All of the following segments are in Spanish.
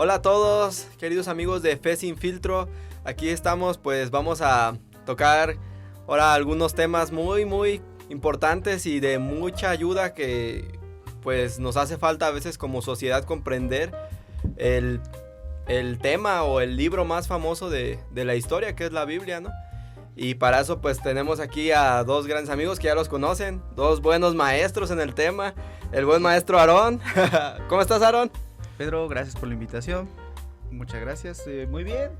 Hola a todos, queridos amigos de Fe Sin Filtro. Aquí estamos, pues vamos a tocar ahora algunos temas muy importantes y de mucha ayuda que pues nos hace falta a veces como sociedad comprender el, el tema o el libro más famoso de la historia, que es la Biblia, ¿no? Y para eso pues tenemos aquí a dos grandes amigos que ya los conocen, dos buenos maestros en el tema, el buen maestro Aarón. ¿Cómo estás, Aarón? Pedro, gracias por la invitación. Muchas gracias. Muy bien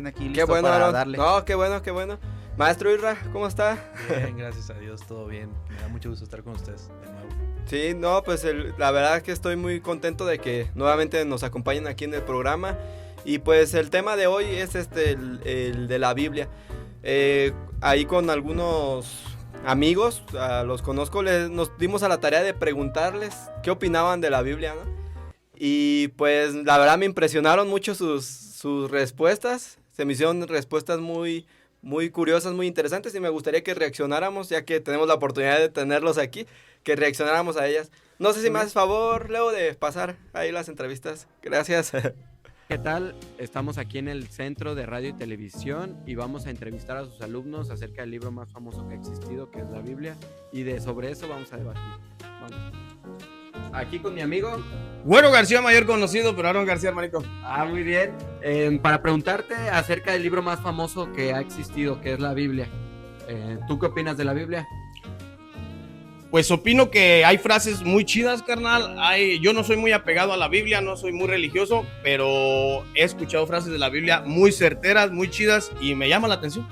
aquí listo Qué bueno, para Aarón. darle. No, qué bueno. Maestro Isra, ¿cómo está? Bien, gracias a Dios, todo bien. Me da mucho gusto estar con ustedes de nuevo. Sí, no, pues la verdad es que estoy muy contento de que nuevamente nos acompañen aquí en el programa. Y pues el tema de hoy es el de la Biblia. Ahí con algunos amigos, los conozco, nos dimos a la tarea de preguntarles qué opinaban de la Biblia, ¿no? Y pues la verdad me impresionaron mucho sus respuestas. Se me hicieron respuestas muy curiosas, muy interesantes, y me gustaría que reaccionáramos, ya que tenemos la oportunidad de tenerlos aquí, que reaccionáramos a ellas. No sé si me haces favor, Leo, de pasar ahí las entrevistas. Gracias. ¿Qué tal? Estamos aquí en el Centro de Radio y Televisión y vamos a entrevistar a sus alumnos acerca del libro más famoso que ha existido, que es la Biblia, y sobre eso vamos a debatir. Vamos. Aquí con mi amigo. Güero García, mayor conocido, pero Aarón García, hermanito. Muy bien. Para preguntarte acerca del libro más famoso que ha existido, que es la Biblia. ¿Tú qué opinas de la Biblia? Pues opino que hay frases muy chidas, carnal. Yo no soy muy apegado a la Biblia, no soy muy religioso, pero he escuchado frases de la Biblia muy certeras, muy chidas, y me llama la atención.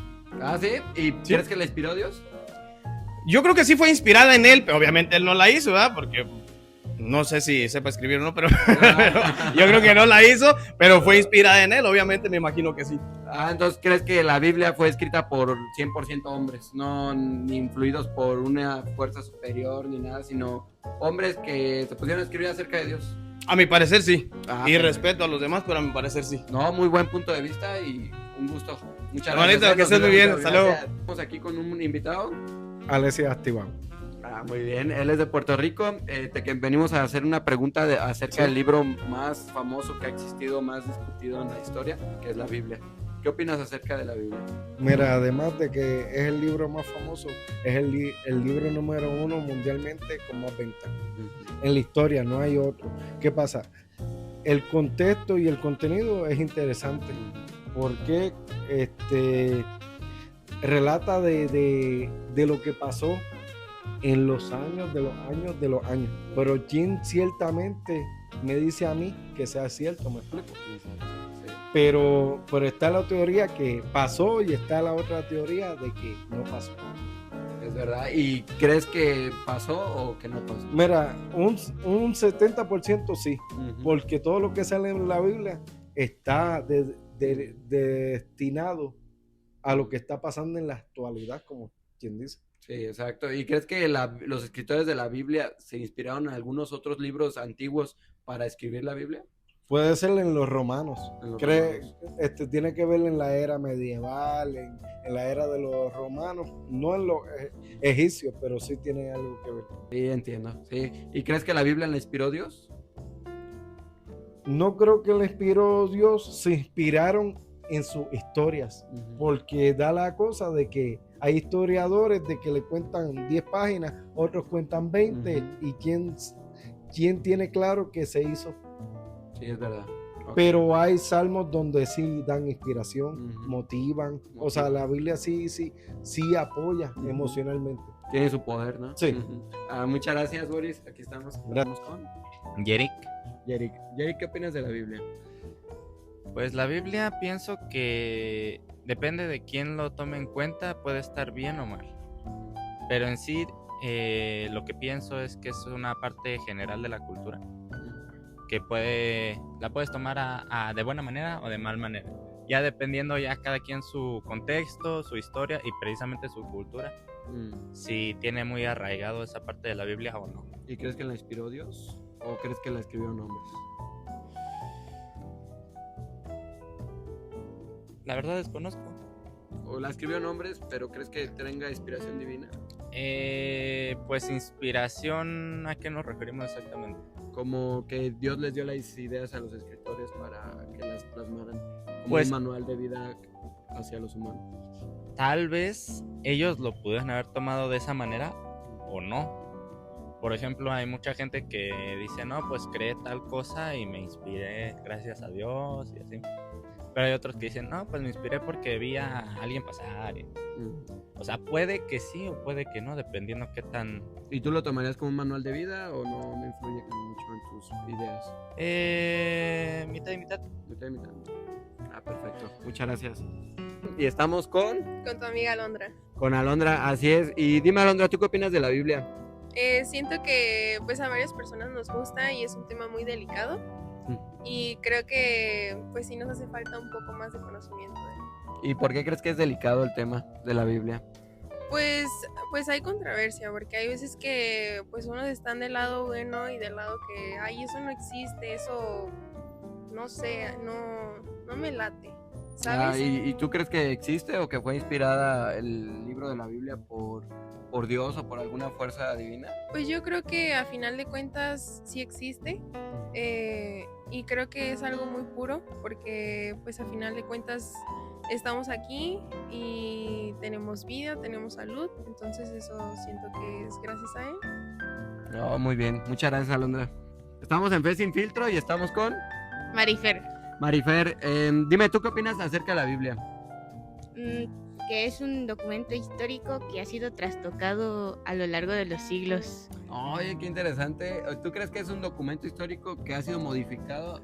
¿Sí? ¿Y crees que la inspiró Dios? Yo creo que sí fue inspirada en él, pero obviamente él no la hizo, ¿verdad? Porque no sé si sepa escribir o no, pero yo creo que no la hizo, pero fue inspirada en él, obviamente me imagino que sí. Entonces crees que la Biblia fue escrita por 100% hombres, no ni influidos por una fuerza superior ni nada, sino hombres que se pusieron a escribir acerca de Dios. A mi parecer sí, y Bien. Respeto a los demás, pero a mi parecer sí. No, muy buen punto de vista y un gusto. Muchas Hermanito, gracias. que estés muy bien, hasta luego. Estamos aquí con un invitado. Alessia Activado. Muy bien, él es de Puerto Rico. Venimos a hacer una pregunta acerca del libro más famoso que ha existido, más discutido en la historia, que es la Biblia. ¿Qué opinas acerca de la Biblia? Mira, además de que es el libro más famoso, es el libro número 1 mundialmente con más ventas. En la historia no hay otro. ¿Qué pasa? El contexto y el contenido es interesante porque relata de lo que pasó en los años de los años. Pero ¿quién ciertamente me dice a mí que sea cierto? ¿Me explico? Sí. Pero está la teoría que pasó y está la otra teoría de que no pasó. Es verdad. ¿Y crees que pasó o que no pasó? Mira, un 70% sí, porque todo lo que sale en la Biblia está destinado a lo que está pasando en la actualidad, como quien dice. Sí, exacto. ¿Y crees que los escritores de la Biblia se inspiraron en algunos otros libros antiguos para escribir la Biblia? Puede ser en los romanos. Romanos. Tiene que ver en la era medieval, en la era de los romanos, no en los egipcios, pero sí tiene algo que ver. Sí, entiendo. Sí. ¿Y crees que la Biblia la inspiró Dios? No creo que la inspiró Dios, se inspiraron en sus historias, porque da la cosa de que hay historiadores de que le cuentan 10 páginas, otros cuentan 20, y quién tiene claro que se hizo. Sí, es verdad. Okay. Pero hay salmos donde sí dan inspiración, motivan. O sea, la Biblia sí apoya emocionalmente. Tiene su poder, ¿no? Sí. Muchas gracias, Boris. Aquí estamos con Yerick. Yerick, ¿qué opinas de la Biblia? Pues la Biblia pienso que depende de quién lo tome en cuenta, puede estar bien o mal. Pero en sí, lo que pienso es que es una parte general de la cultura, que la puedes tomar de buena manera o de mal manera, ya dependiendo ya cada quien su contexto, su historia y precisamente su cultura, si tiene muy arraigado esa parte de la Biblia o no. ¿Y crees que la inspiró Dios o crees que la escribieron hombres? La verdad desconozco. ¿O la escribieron hombres, pero crees que tenga inspiración divina? Pues inspiración, ¿a qué nos referimos exactamente? como que Dios les dio las ideas a los escritores para que las plasmaran como Pues- un manual de vida hacia los humanos. Tal vez ellos lo pudieran haber tomado de esa manera o no. Por ejemplo, hay mucha gente que dice, no, pues creé tal cosa y me inspiré gracias a Dios y así. Pero hay otros que dicen, no, pues me inspiré porque vi a alguien pasar. O sea, puede que sí o puede que no, dependiendo qué tan... ¿Y tú lo tomarías como un manual de vida o no influye mucho en tus ideas? Mitad y mitad. Mitad y mitad. Ah, perfecto. Muchas gracias. Y estamos con tu amiga Alondra. Alondra, así es. Y dime, Alondra, ¿tú qué opinas de la Biblia? Siento que pues a varias personas nos gusta y es un tema muy delicado Mm. y creo que pues sí nos hace falta un poco más de conocimiento de él. ¿Y por qué crees que es delicado el tema de la Biblia? Pues hay controversia porque hay veces que pues unos están del lado bueno y del lado que ay, eso no existe, eso no sé, no me late, ¿sabes? ¿Y tú crees que existe o que fue inspirada el libro de la Biblia por Dios o por alguna fuerza divina? Pues yo creo que a final de cuentas sí existe y creo que es algo muy puro porque pues a final de cuentas estamos aquí y tenemos vida, tenemos salud, entonces eso siento que es gracias a él. No, muy bien. Muchas gracias, Alondra. Estamos en Fe Sin Filtro y estamos con Marifer, Marifer. Dime, ¿tú qué opinas acerca de la Biblia? que es un documento histórico que ha sido trastocado a lo largo de los siglos. Oye, qué interesante. ¿Tú crees que es un documento histórico que ha sido modificado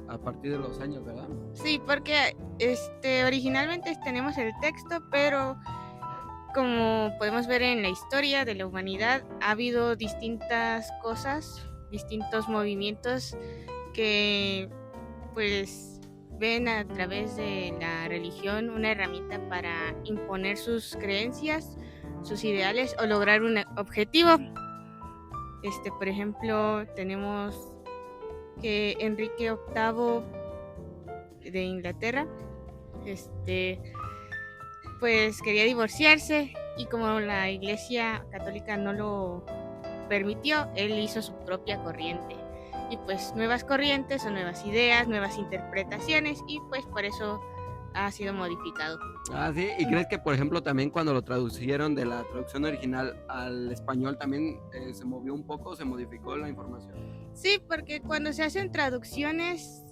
a partir de los años, verdad? Sí, porque originalmente tenemos el texto, pero como podemos ver en la historia de la humanidad, ha habido distintas cosas, distintos movimientos que pues ven a través de la religión una herramienta para imponer sus creencias, sus ideales o lograr un objetivo. Por ejemplo, tenemos que Enrique VIII de Inglaterra, pues quería divorciarse y como la Iglesia Católica no lo permitió, él hizo su propia corriente. Y pues nuevas corrientes o nuevas ideas, nuevas interpretaciones y pues por eso ha sido modificado. Ah, sí. ¿Y crees que, por ejemplo, también cuando lo traducieron de la traducción original al español también se movió un poco, se modificó la información? Sí, porque cuando se hacen traducciones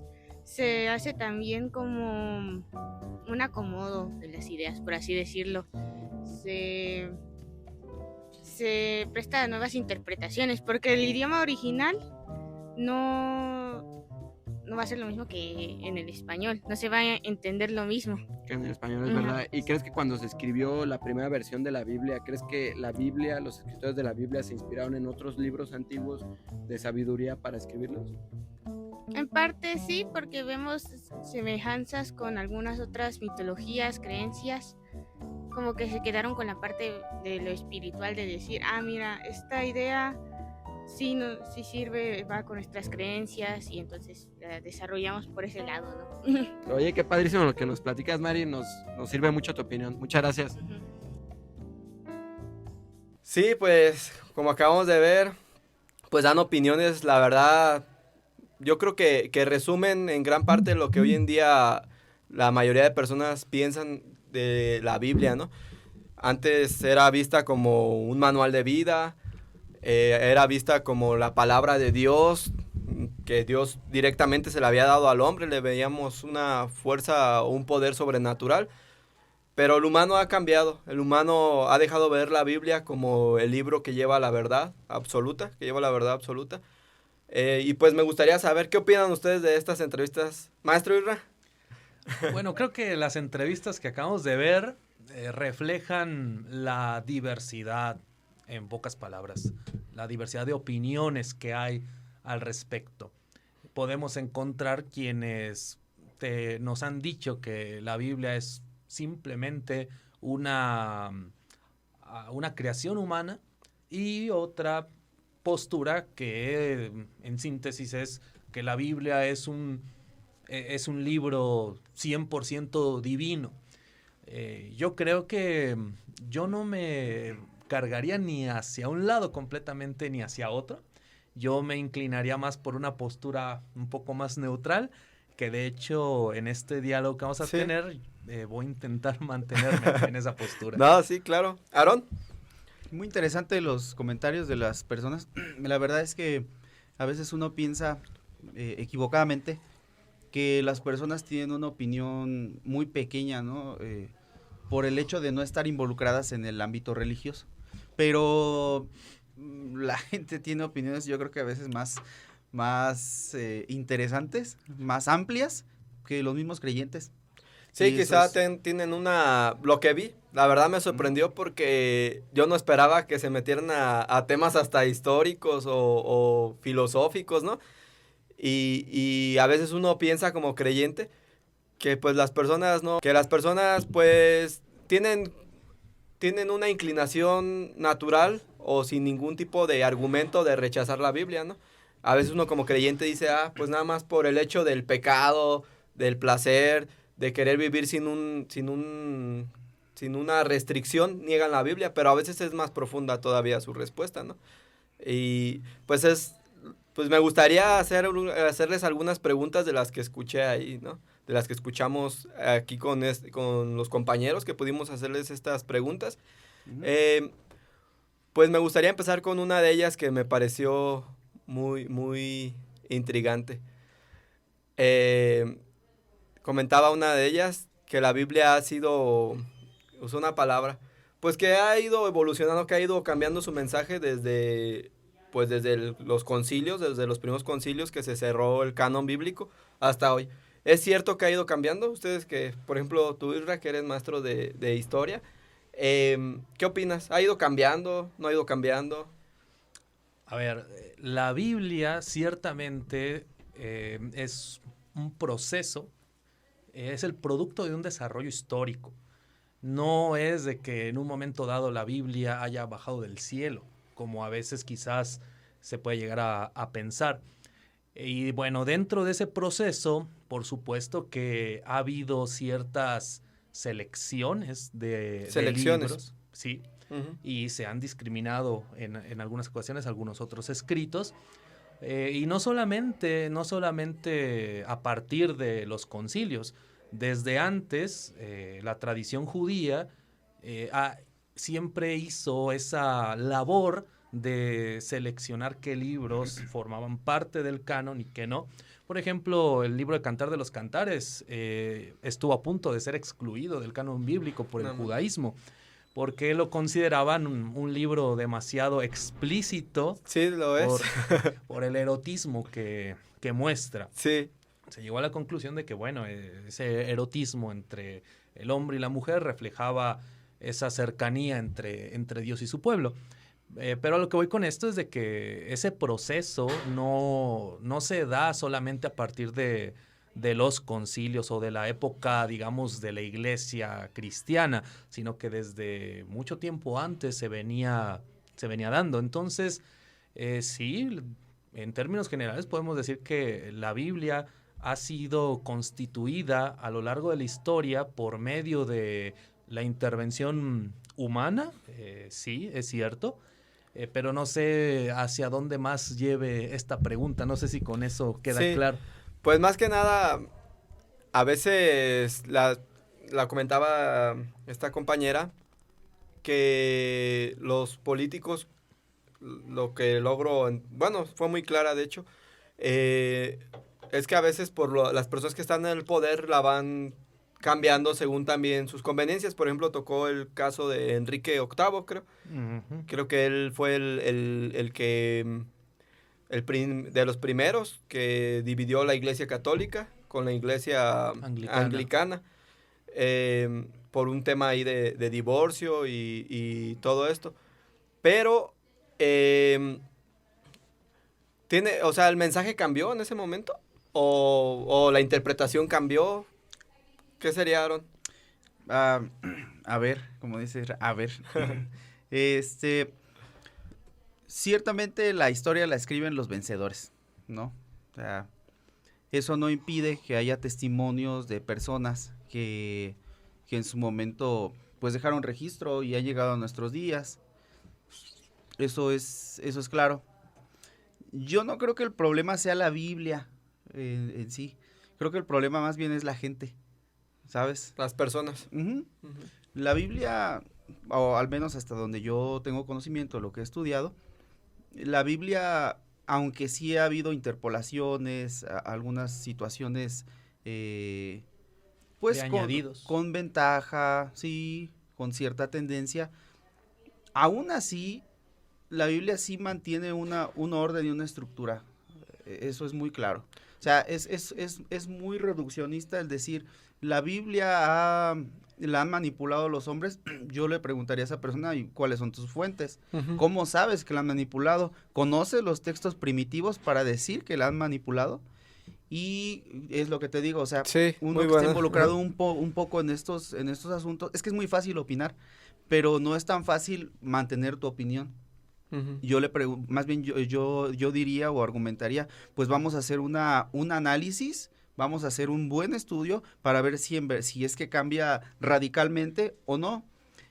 se hace también como un acomodo de las ideas, por así decirlo. Se presta a nuevas interpretaciones porque el idioma original no va a ser lo mismo que en el español, no se va a entender lo mismo. Que en el español es verdad. ¿Y crees que cuando se escribió la primera versión de la Biblia, crees que la Biblia, los escritores de la Biblia se inspiraron en otros libros antiguos de sabiduría para escribirlos? En parte sí, porque vemos semejanzas con algunas otras mitologías, creencias, como que se quedaron con la parte de lo espiritual, de decir, mira, esta idea sí sirve, va con nuestras creencias y entonces la desarrollamos por ese lado, ¿no? Oye, qué padrísimo lo que nos platicas, Mari, nos sirve mucho tu opinión. Muchas gracias. Sí, pues como acabamos de ver, pues dan opiniones, la verdad, yo creo que resumen en gran parte lo que hoy en día la mayoría de personas piensan de la Biblia, ¿no? Antes era vista como un manual de vida, era vista como la palabra de Dios, que Dios directamente se la había dado al hombre, le veíamos una fuerza o un poder sobrenatural, pero el humano ha cambiado, el humano ha dejado ver la Biblia como el libro que lleva la verdad absoluta, y pues me gustaría saber qué opinan ustedes de estas entrevistas. Maestro Irra. Bueno, creo que las entrevistas que acabamos de ver reflejan la diversidad, en pocas palabras, la diversidad de opiniones que hay al respecto. Podemos encontrar quienes nos han dicho que la Biblia es simplemente una creación humana y otra postura que en síntesis es que la Biblia es un libro 100% divino. Yo creo que yo no me cargaría ni hacia un lado completamente ni hacia otro. Yo me inclinaría más por una postura un poco más neutral, que de hecho en este diálogo que vamos a Sí. tener, voy a intentar mantenerme en esa postura. No, sí, claro. Aarón. Muy interesante los comentarios de las personas. La verdad es que a veces uno piensa equivocadamente que las personas tienen una opinión muy pequeña, ¿no? Por el hecho de no estar involucradas en el ámbito religioso. Pero la gente tiene opiniones, yo creo que a veces más interesantes, más amplias que los mismos creyentes. Sí, Y quizá eso es- tienen lo que vi, la verdad me sorprendió porque yo no esperaba que se metieran a temas hasta históricos o filosóficos, ¿no? Y a veces uno piensa como creyente que pues las personas no, que las personas pues tienen una inclinación natural o sin ningún tipo de argumento de rechazar la Biblia, ¿no? A veces uno como creyente dice, pues nada más por el hecho del pecado, del placer, de querer vivir sin una restricción, niegan la Biblia, pero a veces es más profunda todavía su respuesta, ¿no? Y pues me gustaría hacerles algunas preguntas de las que escuché ahí, ¿no? De las que escuchamos aquí con los compañeros que pudimos hacerles estas preguntas. Pues me gustaría empezar con una de ellas que me pareció muy, muy intrigante. Comentaba una de ellas que la Biblia usó una palabra, pues que ha ido evolucionando, que ha ido cambiando su mensaje desde los concilios, desde los primeros concilios que se cerró el canon bíblico hasta hoy. ¿Es cierto que ha ido cambiando? Ustedes que, por ejemplo, tú, Isra, que eres maestro de historia, ¿qué opinas? ¿Ha ido cambiando? ¿No ha ido cambiando? A ver, la Biblia ciertamente es un proceso, es el producto de un desarrollo histórico. No es de que en un momento dado la Biblia haya bajado del cielo, como a veces quizás se puede llegar a pensar. Y bueno, dentro de ese proceso, por supuesto que ha habido ciertas selecciones de Selecciones. libros, sí, Ujú. y se han discriminado en algunas ocasiones algunos otros escritos. Y no solamente a partir de los concilios, desde antes la tradición judía siempre hizo esa labor de seleccionar qué libros formaban parte del canon y qué no. Por ejemplo, el libro de Cantar de los Cantares estuvo a punto de ser excluido del canon bíblico por el judaísmo, porque lo consideraban un libro demasiado explícito. Sí, lo es. Por el erotismo que muestra. Sí. Se llegó a la conclusión de que, bueno, ese erotismo entre el hombre y la mujer reflejaba esa cercanía entre Dios y su pueblo. Pero a lo que voy con esto es de que ese proceso no se da solamente a partir de los concilios o de la época, digamos, de la iglesia cristiana, sino que desde mucho tiempo antes se venía dando. Entonces, sí, en términos generales podemos decir que la Biblia ha sido constituida a lo largo de la historia por medio de la intervención humana, sí, es cierto, pero no sé hacia dónde más lleve esta pregunta, no sé si con eso queda Sí. claro. Pues más que nada, a veces la comentaba esta compañera, que los políticos, lo que bueno, fue muy clara de hecho, es que a veces las personas que están en el poder la van cambiando según también sus conveniencias. Por ejemplo, tocó el caso de Enrique VIII, creo. Uh-huh. Creo que él fue el que... de los primeros que dividió la iglesia católica con la iglesia anglicana por un tema ahí de divorcio y todo esto. Pero o sea, ¿el mensaje cambió en ese momento? ¿O la interpretación cambió? ¿Qué sería, Aaron? A ver, como dices, a ver. Ciertamente la historia la escriben los vencedores, ¿no? O sea, eso no impide que haya testimonios de personas que en su momento pues dejaron registro y han llegado a nuestros días. Eso es claro. Yo no creo que el problema sea la Biblia en sí. Creo que el problema más bien es la gente, ¿sabes? Las personas. Ujú. La Biblia, o al menos hasta donde yo tengo conocimiento, lo que he estudiado, la Biblia, aunque sí ha habido interpolaciones, algunas situaciones, pues De añadidos. con ventaja, sí, con cierta tendencia, aún así, la Biblia sí mantiene un orden y una estructura. Eso es muy claro. O sea, es muy reduccionista el decir, la Biblia la han manipulado los hombres. Yo le preguntaría a esa persona, ¿y cuáles son tus fuentes? ¿Cómo sabes que la han manipulado? ¿Conoce los textos primitivos para decir que la han manipulado? Y es lo que te digo, o sea, Sí, uno muy que está bueno. involucrado un poco en estos asuntos, es que es muy fácil opinar, pero no es tan fácil mantener tu opinión. Ujú. Yo le pregunto, más bien yo diría o argumentaría, pues vamos a hacer un análisis, vamos a hacer un buen estudio para ver si es que cambia radicalmente o no.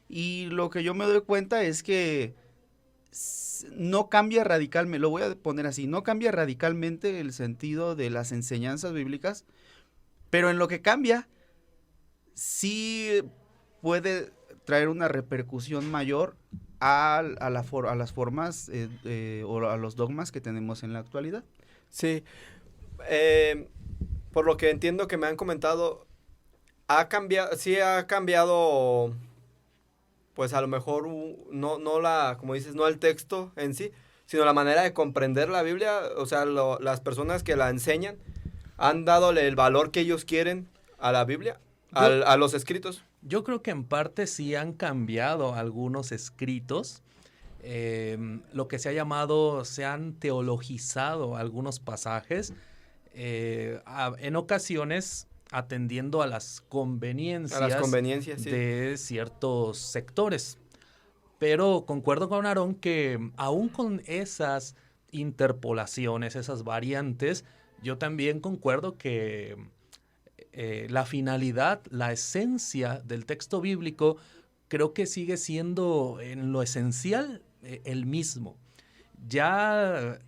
Y lo que yo me doy cuenta es que no cambia radicalmente, lo voy a poner así, no cambia radicalmente el sentido de las enseñanzas bíblicas, pero en lo que cambia, sí puede traer una repercusión mayor a las formas o a los dogmas que tenemos en la actualidad. Sí. Por lo que entiendo que me han comentado, sí ha cambiado, pues a lo mejor no como dices, no el texto en sí, sino la manera de comprender la Biblia. O sea, las personas que la enseñan han dadole el valor que ellos quieren a la Biblia, a los escritos. Yo creo que en parte sí han cambiado algunos escritos. Lo que se han teologizado algunos pasajes, en ocasiones atendiendo a las conveniencias, Sí. de ciertos sectores. Pero concuerdo con Aarón que aún con esas interpolaciones, esas variantes, yo también concuerdo que la finalidad, la esencia del texto bíblico, creo que sigue siendo en lo esencial el mismo. Ya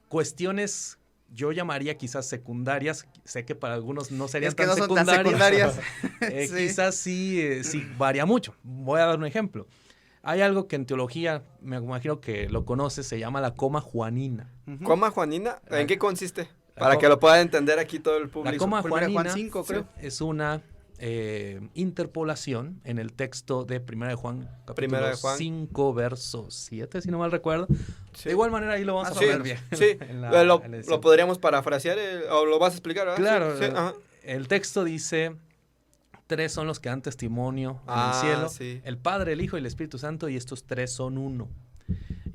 cuestiones, yo llamaría quizás secundarias, sé que para algunos no serían Es que tan no son tan secundarias, secundarias. Sí. quizás sí varía mucho. Voy a dar un ejemplo. Hay algo que en teología, me imagino que lo conoces, se llama la coma juanina. Ujú. ¿Coma Juanina? ¿En qué consiste? La Para co- que lo pueda entender aquí todo el La público. coma Primera juanina Juan 5, creo. es una interpolación en el texto de Primera de Juan, capítulo Primera de Juan. 5, verso 7, si no mal recuerdo. Sí. De igual manera ahí lo vamos Más a Sí, ver bien. sí. en la- lo en la edición. podríamos parafrasear o lo vas a explicar, ¿verdad? Claro, Sí, ajá. el texto dice, 3 son los que dan testimonio en Ah, el cielo, sí. el Padre, el Hijo y el Espíritu Santo, y estos 3 son uno.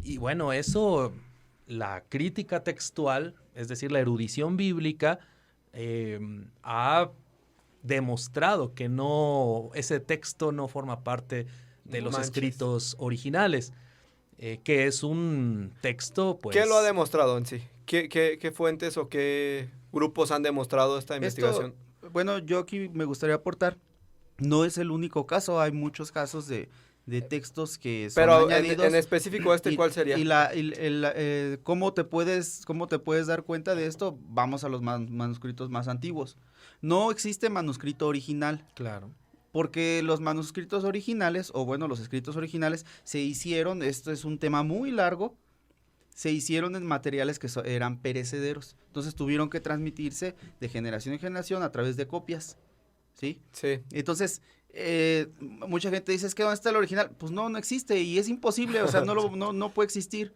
Y bueno, eso, la crítica textual, es decir, la erudición bíblica, ha demostrado que ese texto no forma parte de No los manches. escritos originales, que es un texto, pues... ¿Qué lo ha demostrado en sí? ¿Qué fuentes o qué grupos han demostrado esta investigación? Bueno, yo aquí me gustaría aportar, no es el único caso, hay muchos casos de textos que son Pero añadidos. en específico ¿cuál sería? ¿Cómo te puedes dar cuenta de esto? Vamos a los manuscritos más antiguos. No existe manuscrito original, Claro. porque los manuscritos originales, o bueno, los escritos originales, se hicieron, esto es un tema muy largo, se hicieron en materiales que eran perecederos. Entonces tuvieron que transmitirse de generación en generación a través de copias, ¿sí? Sí. Entonces, mucha gente dice, es que ¿dónde está el original? Pues no existe y es imposible, o sea, no puede existir.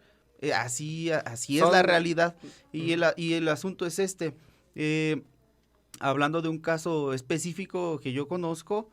Así es la realidad. Y el asunto es hablando de un caso específico que yo conozco,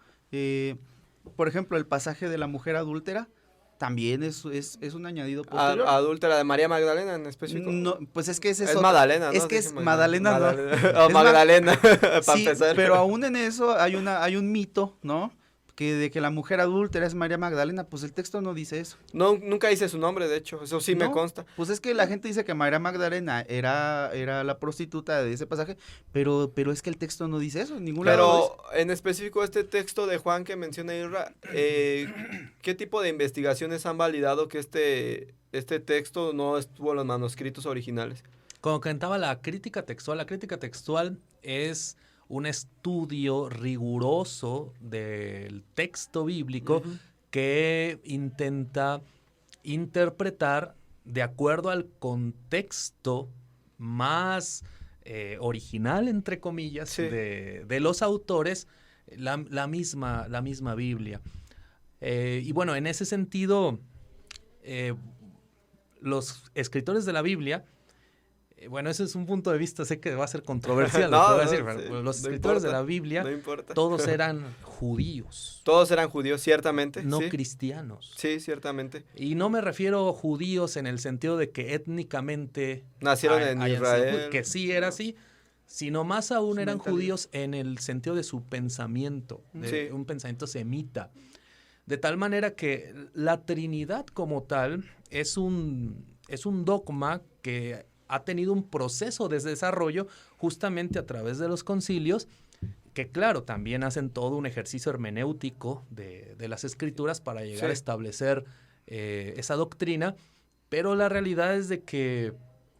por ejemplo, el pasaje de la mujer adúltera, también es un añadido posterior. Adúltera de María Magdalena en específico. No, pues es que ese es Magdalena, ¿no? Es que es Dije Magdalena, ¿no? O Magdalena, para Sí, empezar. pero aún en eso hay un mito, ¿no? que de que la mujer adúltera es María Magdalena, pues el texto no dice eso. No, nunca dice su nombre, de hecho, eso sí me No, consta. Pues es que la gente dice que María Magdalena era la prostituta de ese pasaje, pero es que el texto no dice eso, en ningún lado lo dice. Pero en específico este texto de Juan que menciona Isra, ¿qué tipo de investigaciones han validado que este texto no estuvo en los manuscritos originales? Como comentaba la crítica textual es un estudio riguroso del texto bíblico que intenta interpretar de acuerdo al contexto más original, entre comillas, Sí. de los autores, la misma Biblia. Y bueno, en ese sentido, los escritores de la Biblia, bueno, ese es un punto de vista, sé que va a ser controversial, lo que voy a decir, pero los escritores de la Biblia, no importa. todos eran judíos, Todos eran judíos, ciertamente. no sí. cristianos. Sí, ciertamente. Y no me refiero a judíos en el sentido de que étnicamente Nacieron en hayan sido Israel. que sí era así, sino más aún Su eran mentalidad. judíos en el sentido de su pensamiento, de Sí. un pensamiento semita. De tal manera que la Trinidad como tal es un dogma que ha tenido un proceso de desarrollo justamente a través de los concilios, que claro, también hacen todo un ejercicio hermenéutico de las escrituras para llegar Sí. a establecer esa doctrina, pero la realidad es de que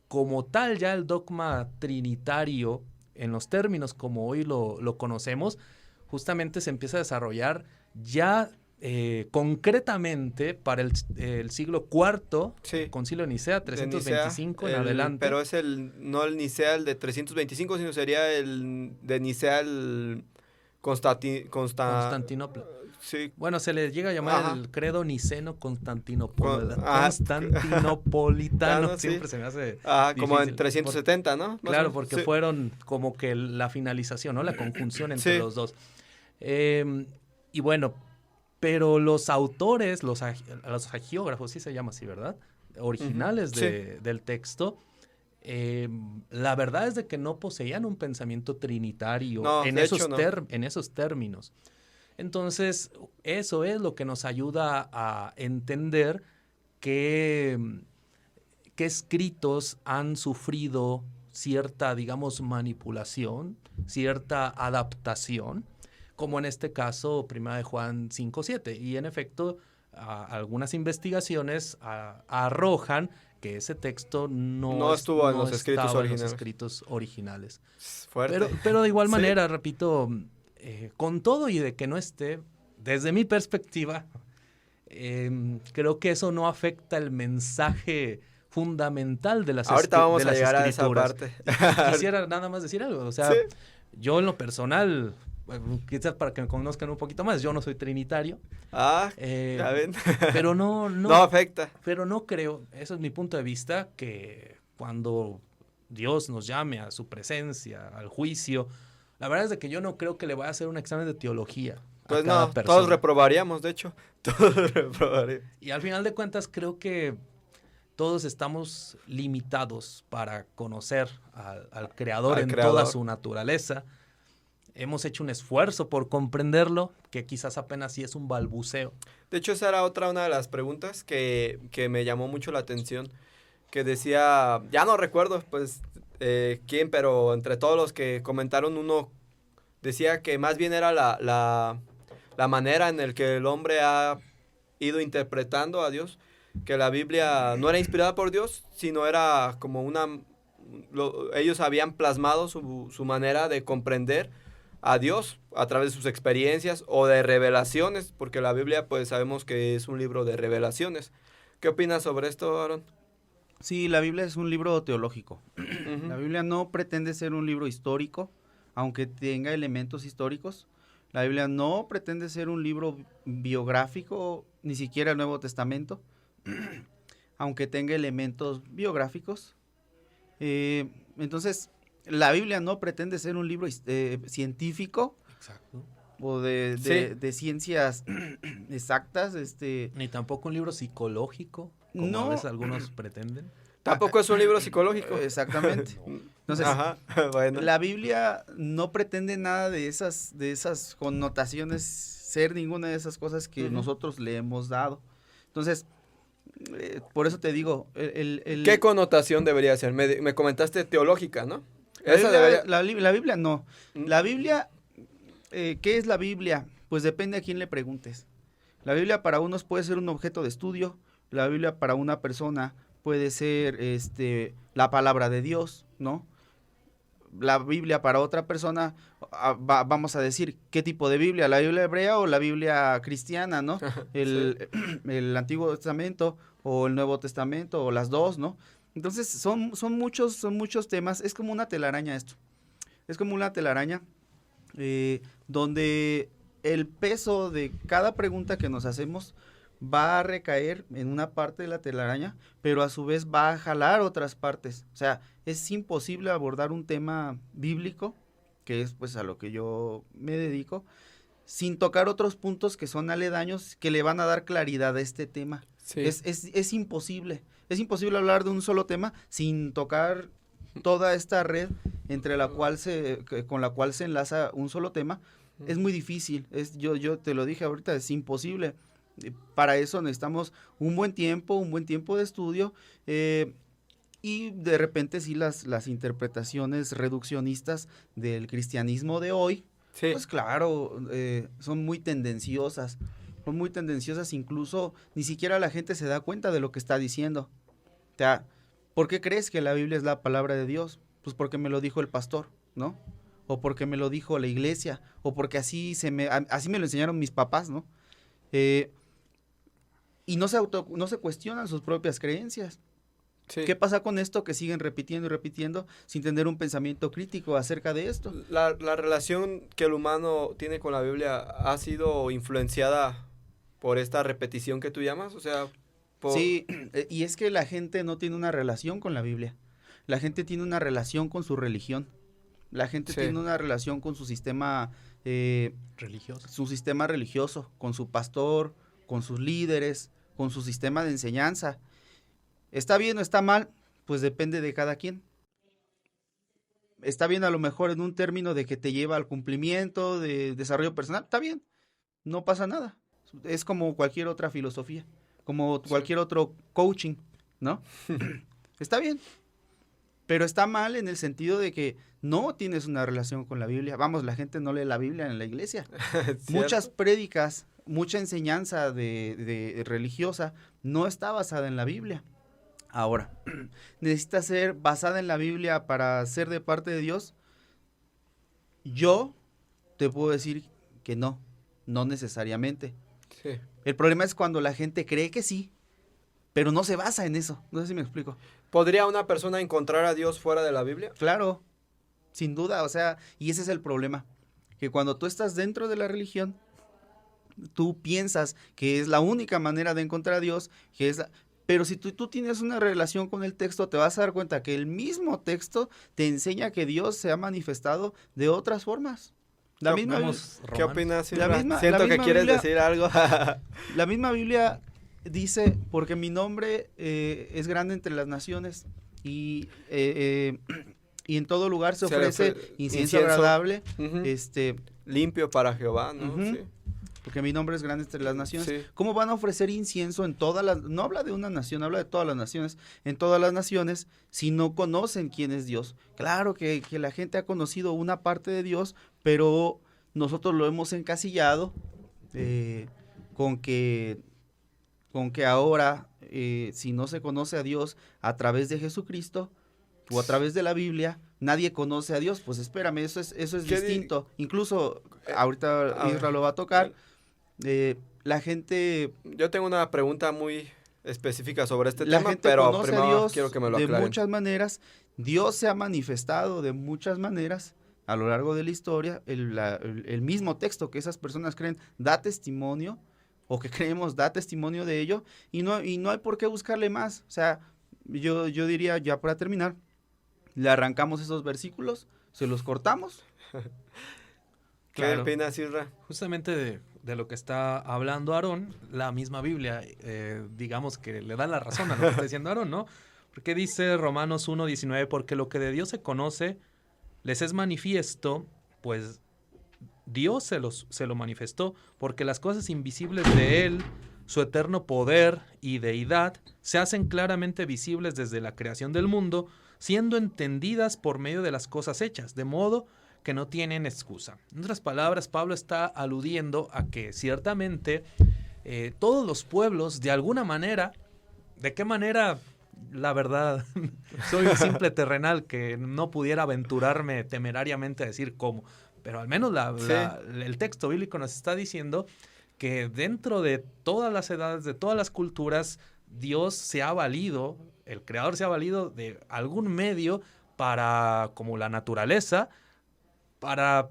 como tal ya el dogma trinitario, en los términos como hoy lo conocemos, justamente se empieza a desarrollar ya concretamente para el siglo IV, Sí. Concilio de Nicea, De 325 Nicea, en adelante. Pero es no el Nicea el de 325, sino sería el de Nicea el Constantinopla. Sí, Bueno, se le llega a llamar Ajá. el credo niceno-constantinopolitano. Claro, sí. Siempre se me hace como en difícil, 370, ¿no? Más o Claro, menos. porque Sí. fueron como que la finalización, ¿no? La conjunción entre Sí. los dos. Y bueno, pero los autores, los hagiógrafos, sí se llama así, ¿verdad? Originales Ujú, sí. del texto, la verdad es de que no poseían un pensamiento trinitario No, en de esos hecho, no. en esos términos. Entonces, eso es lo que nos ayuda a entender qué escritos han sufrido cierta, digamos, manipulación, cierta adaptación, como en este caso, 1 de Juan 5:7. Y en efecto, algunas investigaciones arrojan que ese texto no estuvo en los escritos estaba en los originales. escritos originales. Fuerte. Pero de igual Sí. manera, repito, con todo y de que no esté, desde mi perspectiva, creo que eso no afecta el mensaje fundamental de las Ahorita vamos de a las llegar a esa escrituras. parte. Quisiera nada más decir algo, o sea, Sí. yo en lo personal, bueno, quizás para que me conozcan un poquito más, yo no soy trinitario, Ya ven. pero no afecta. pero no creo, eso es mi punto de vista, que cuando Dios nos llame a su presencia, al juicio, la verdad es de que yo no creo que le vaya a hacer un examen de teología a Pues cada no, persona. todos reprobaríamos, de hecho. Todos reprobaríamos. Y al final de cuentas creo que todos estamos limitados para conocer al Creador Al en Creador. toda su naturaleza. Hemos hecho un esfuerzo por comprenderlo, que quizás apenas sí es un balbuceo. De hecho, esa era una de las preguntas que me llamó mucho la atención. Que decía, ya no recuerdo pues quién, pero entre todos los que comentaron, uno decía que más bien era la manera en la que el hombre ha ido interpretando a Dios, que la Biblia no era inspirada por Dios, sino era como ellos habían plasmado su manera de comprender a Dios a través de sus experiencias o de revelaciones, porque la Biblia pues sabemos que es un libro de revelaciones. ¿Qué opinas sobre esto, Aaron? Sí, la Biblia es un libro teológico. Ujú. La Biblia no pretende ser un libro histórico, aunque tenga elementos históricos. La Biblia no pretende ser un libro biográfico, ni siquiera el Nuevo Testamento, aunque tenga elementos biográficos. Entonces, la Biblia no pretende ser un libro científico Exacto. o de ciencias exactas. Ni tampoco un libro psicológico, como No. a veces algunos pretenden. Tampoco es un libro psicológico. Exactamente. Entonces, Ajá, bueno. la Biblia no pretende nada de esas connotaciones, ser ninguna de esas cosas que nosotros le hemos dado. Entonces, por eso te digo, ¿Qué connotación debería ser? Me comentaste teológica, ¿no? La Biblia no. La Biblia, ¿qué es la Biblia? Pues depende a quién le preguntes. La Biblia para unos puede ser un objeto de estudio, la Biblia para una persona puede ser la palabra de Dios, ¿no? La Biblia para otra persona, vamos a decir, ¿qué tipo de Biblia? ¿La Biblia hebrea o la Biblia cristiana, no? El Antiguo Testamento o el Nuevo Testamento o las dos, ¿no? Entonces son muchos temas, es como una telaraña esto. Es como una telaraña donde el peso de cada pregunta que nos hacemos va a recaer en una parte de la telaraña, pero a su vez va a jalar otras partes. O sea, es imposible abordar un tema bíblico, que es pues a lo que yo me dedico, sin tocar otros puntos que son aledaños, que le van a dar claridad a este tema. Sí. Es imposible. Es imposible hablar de un solo tema sin tocar toda esta red entre la cual con la cual se enlaza un solo tema. Es muy difícil. Yo te lo dije ahorita, es imposible. Para eso necesitamos un buen tiempo de estudio y de repente sí las interpretaciones reduccionistas del cristianismo de hoy, pues claro, son muy tendenciosas, incluso ni siquiera la gente se da cuenta de lo que está diciendo. O sea, ¿por qué crees que la Biblia es la palabra de Dios? Pues porque me lo dijo el pastor, ¿no? O porque me lo dijo la iglesia, o porque así me lo enseñaron mis papás, ¿no? Y no se cuestionan sus propias creencias. Sí. ¿Qué pasa con esto que siguen repitiendo y repitiendo sin tener un pensamiento crítico acerca de esto? La relación que el humano tiene con la Biblia ha sido influenciada por esta repetición que tú llamas, o sea... Sí, y es que la gente no tiene una relación con la Biblia. La gente tiene una relación con su religión. La gente tiene una relación con su sistema religioso. Su sistema religioso, con su pastor, con sus líderes, con su sistema de enseñanza. ¿Está bien o está mal? Pues depende de cada quien. Está bien a lo mejor en un término de que te lleva al cumplimiento, de desarrollo personal. Está bien, no pasa nada. Es como cualquier otra filosofía, como cualquier otro coaching, ¿no? Está bien. Pero está mal en el sentido de que no tienes una relación con la Biblia. Vamos, la gente no lee la Biblia en la iglesia. Muchas prédicas, mucha enseñanza de religiosa no está basada en la Biblia. Ahora, ¿necesita ser basada en la Biblia para ser de parte de Dios? Yo te puedo decir que no necesariamente. Sí. El problema es cuando la gente cree que sí, pero no se basa en eso. No sé si me explico. ¿Podría una persona encontrar a Dios fuera de la Biblia? Claro, sin duda, o sea, y ese es el problema, que cuando tú estás dentro de la religión, tú piensas que es la única manera de encontrar a Dios, pero si tú tienes una relación con el texto, te vas a dar cuenta que el mismo texto te enseña que Dios se ha manifestado de otras formas. ¿Qué opinas? Siento que quieres decir algo. La misma Biblia dice, porque mi nombre es grande entre las naciones y en todo lugar se ofrece incienso agradable, limpio para Jehová, ¿no? Sí. Porque mi nombre es grande entre las naciones. Sí. ¿Cómo van a ofrecer incienso en todas las... No habla de una nación, habla de todas las naciones. En todas las naciones, si no conocen quién es Dios. Claro que la gente ha conocido una parte de Dios, pero nosotros lo hemos encasillado con que ahora, si no se conoce a Dios a través de Jesucristo o a través de la Biblia, nadie conoce a Dios. Pues espérame, eso es distinto. Incluso, ahorita Isra lo va a tocar, la gente... Yo tengo una pregunta muy específica sobre este tema, pero primero quiero que me lo aclaren. De muchas maneras, Dios se ha manifestado de muchas maneras a lo largo de la historia. El mismo texto que esas personas creen da testimonio, o que creemos da testimonio de ello, y no hay por qué buscarle más. O sea, yo diría, ya para terminar, le arrancamos esos versículos, se los cortamos. ¿Qué opinas, Isra? Justamente de lo que está hablando Aarón, la misma Biblia, digamos que le da la razón a lo que está diciendo Aarón, ¿no? Porque dice Romanos 1:19, porque lo que de Dios se conoce les es manifiesto, pues Dios se lo manifestó, porque las cosas invisibles de Él, su eterno poder y deidad, se hacen claramente visibles desde la creación del mundo, siendo entendidas por medio de las cosas hechas, de modo que no tienen excusa. En otras palabras, Pablo está aludiendo a que ciertamente todos los pueblos, de alguna manera, ¿de qué manera? La verdad, soy un simple terrenal que no pudiera aventurarme temerariamente a decir cómo, pero al menos el texto bíblico nos está diciendo que dentro de todas las edades, de todas las culturas, Dios se ha valido, el Creador se ha valido de algún medio para, como la naturaleza, para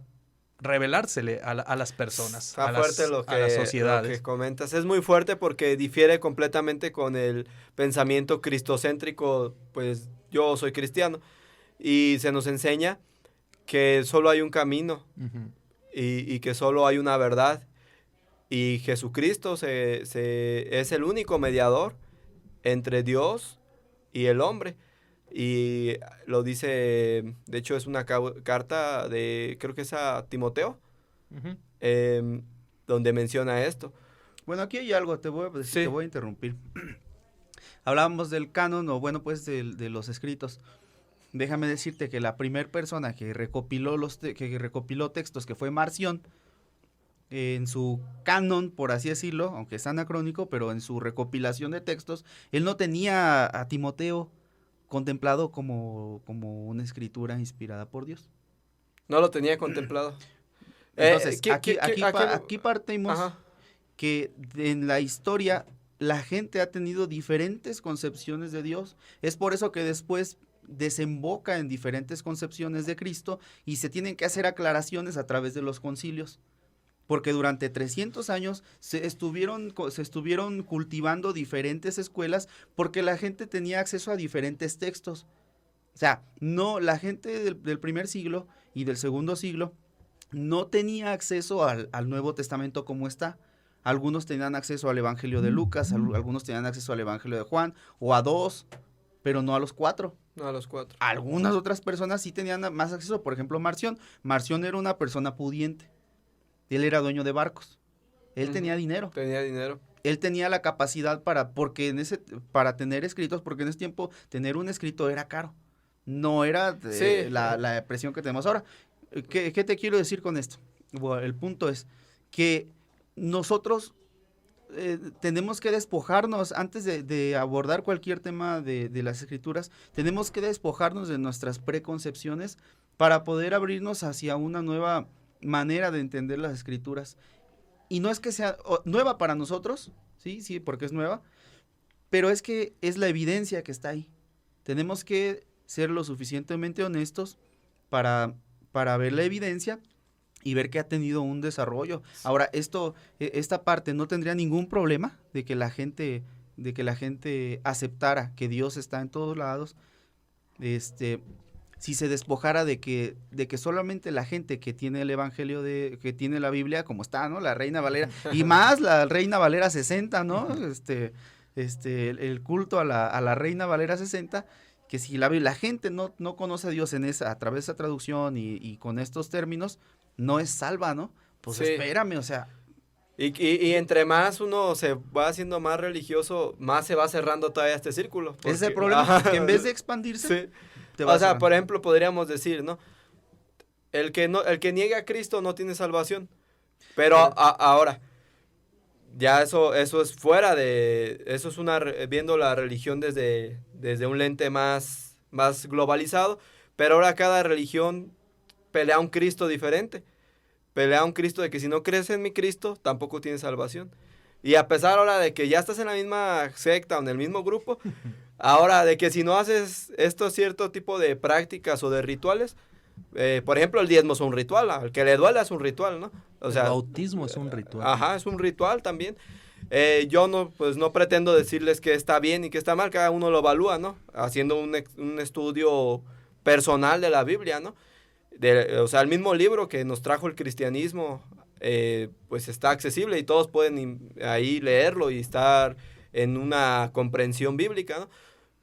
revelársele a las personas, Está a fuerte a las sociedades. lo que comentas. Es muy fuerte porque difiere completamente con el pensamiento cristocéntrico, pues yo soy cristiano, y se nos enseña que solo hay un camino Ujú. y que solo hay una verdad, y Jesucristo es el único mediador entre Dios y el hombre. Y lo dice, de hecho es una carta de, creo que es a Timoteo, Ujú. donde menciona esto. Bueno, aquí hay algo, te voy a Sí. te voy a interrumpir. Hablábamos del canon, o bueno, pues de los escritos. Déjame decirte que la primera persona que recopiló textos, que fue Marción, en su canon, por así decirlo, aunque es anacrónico, pero en su recopilación de textos, él no tenía a Timoteo contemplado como una escritura inspirada por Dios. No lo tenía contemplado. Entonces, ¿qué- aquí, qué- aquí, a pa- qué- aquí partimos Ajá. que en la historia la gente ha tenido diferentes concepciones de Dios. Es por eso que después desemboca en diferentes concepciones de Cristo y se tienen que hacer aclaraciones a través de los concilios. Porque durante 300 años se estuvieron cultivando diferentes escuelas porque la gente tenía acceso a diferentes textos. O sea, no, la gente del primer siglo y del segundo siglo no tenía acceso al Nuevo Testamento como está. Algunos tenían acceso al Evangelio de Lucas, algunos tenían acceso al Evangelio de Juan, o a 2, pero no a los 4. No, a los 4. Algunas otras personas sí tenían más acceso, por ejemplo Marción. Marción era una persona pudiente. Él era dueño de barcos. Él tenía dinero. Tenía dinero. Él tenía la capacidad para tener escritos, porque en ese tiempo tener un escrito era caro. No era Sí. la presión que tenemos ahora. ¿Qué te quiero decir con esto? Bueno, el punto es que nosotros tenemos que despojarnos, antes de abordar cualquier tema de las escrituras, tenemos que despojarnos de nuestras preconcepciones para poder abrirnos hacia una nueva manera de entender las escrituras. Y no es que sea nueva para nosotros, sí, porque es nueva, pero es que es la evidencia que está ahí. Tenemos que ser lo suficientemente honestos para ver la evidencia y ver que ha tenido un desarrollo. Ahora, esta parte no tendría ningún problema de que la gente aceptara que Dios está en todos lados, si se despojara de que solamente la gente que tiene el evangelio que tiene la Biblia como está, ¿no? La Reina Valera, y más la Reina Valera 60, ¿no? El culto a la Reina Valera 60, que si la gente no conoce a Dios a través de esa traducción y con estos términos, no es salva, ¿no? Pues Sí. espérame, o sea, Y entre más uno se va haciendo más religioso, más se va cerrando todavía este círculo. ese es el porque- problema, Ajá. que en vez de expandirse, Sí. te va O sea, cerrando. por ejemplo, podríamos decir, ¿no? El que niegue a Cristo no tiene salvación. Pero ahora, ya eso es fuera de... Eso es viendo la religión desde un lente más globalizado. Pero ahora cada religión pelea a un Cristo diferente. Pelea a un Cristo de que si no crees en mi Cristo, tampoco tienes salvación. Y a pesar ahora de que ya estás en la misma secta o en el mismo grupo, ahora de que si no haces cierto tipo de prácticas o de rituales, por ejemplo, el diezmo es un ritual, al que le duele es un ritual, ¿no? O sea, el bautismo es un ritual. ajá, es un ritual también. Yo no pretendo decirles que está bien y que está mal, cada uno lo evalúa, ¿no? Haciendo un estudio personal de la Biblia, ¿no? O sea, el mismo libro que nos trajo el cristianismo, pues está accesible y todos pueden ahí leerlo y estar en una comprensión bíblica, ¿no?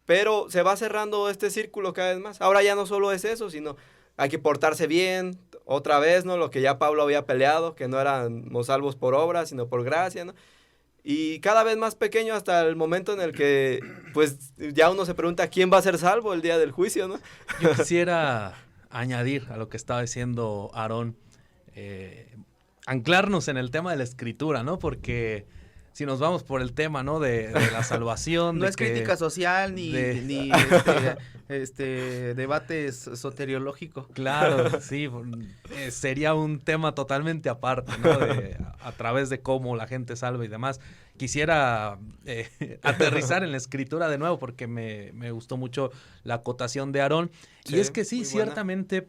pero se va cerrando este círculo cada vez más. Ahora ya no solo es eso, sino hay que portarse bien, otra vez, ¿no? Lo que ya Pablo había peleado, que no éramos salvos por obra, sino por gracia, ¿no? Y cada vez más pequeño hasta el momento en el que, pues, ya uno se pregunta quién va a ser salvo el día del juicio, ¿no? Yo quisiera añadir a lo que estaba diciendo Aarón, anclarnos en el tema de la escritura, ¿no? Porque si nos vamos por el tema, ¿no? De la salvación. No de es que- crítica social ni de- debate soteriológico. Claro, sí, sería un tema totalmente aparte, ¿no? A través de cómo la gente salva y demás. Quisiera aterrizar en la escritura de nuevo porque me gustó mucho la acotación de Aarón. Y Sí, es que sí, muy buena. ciertamente,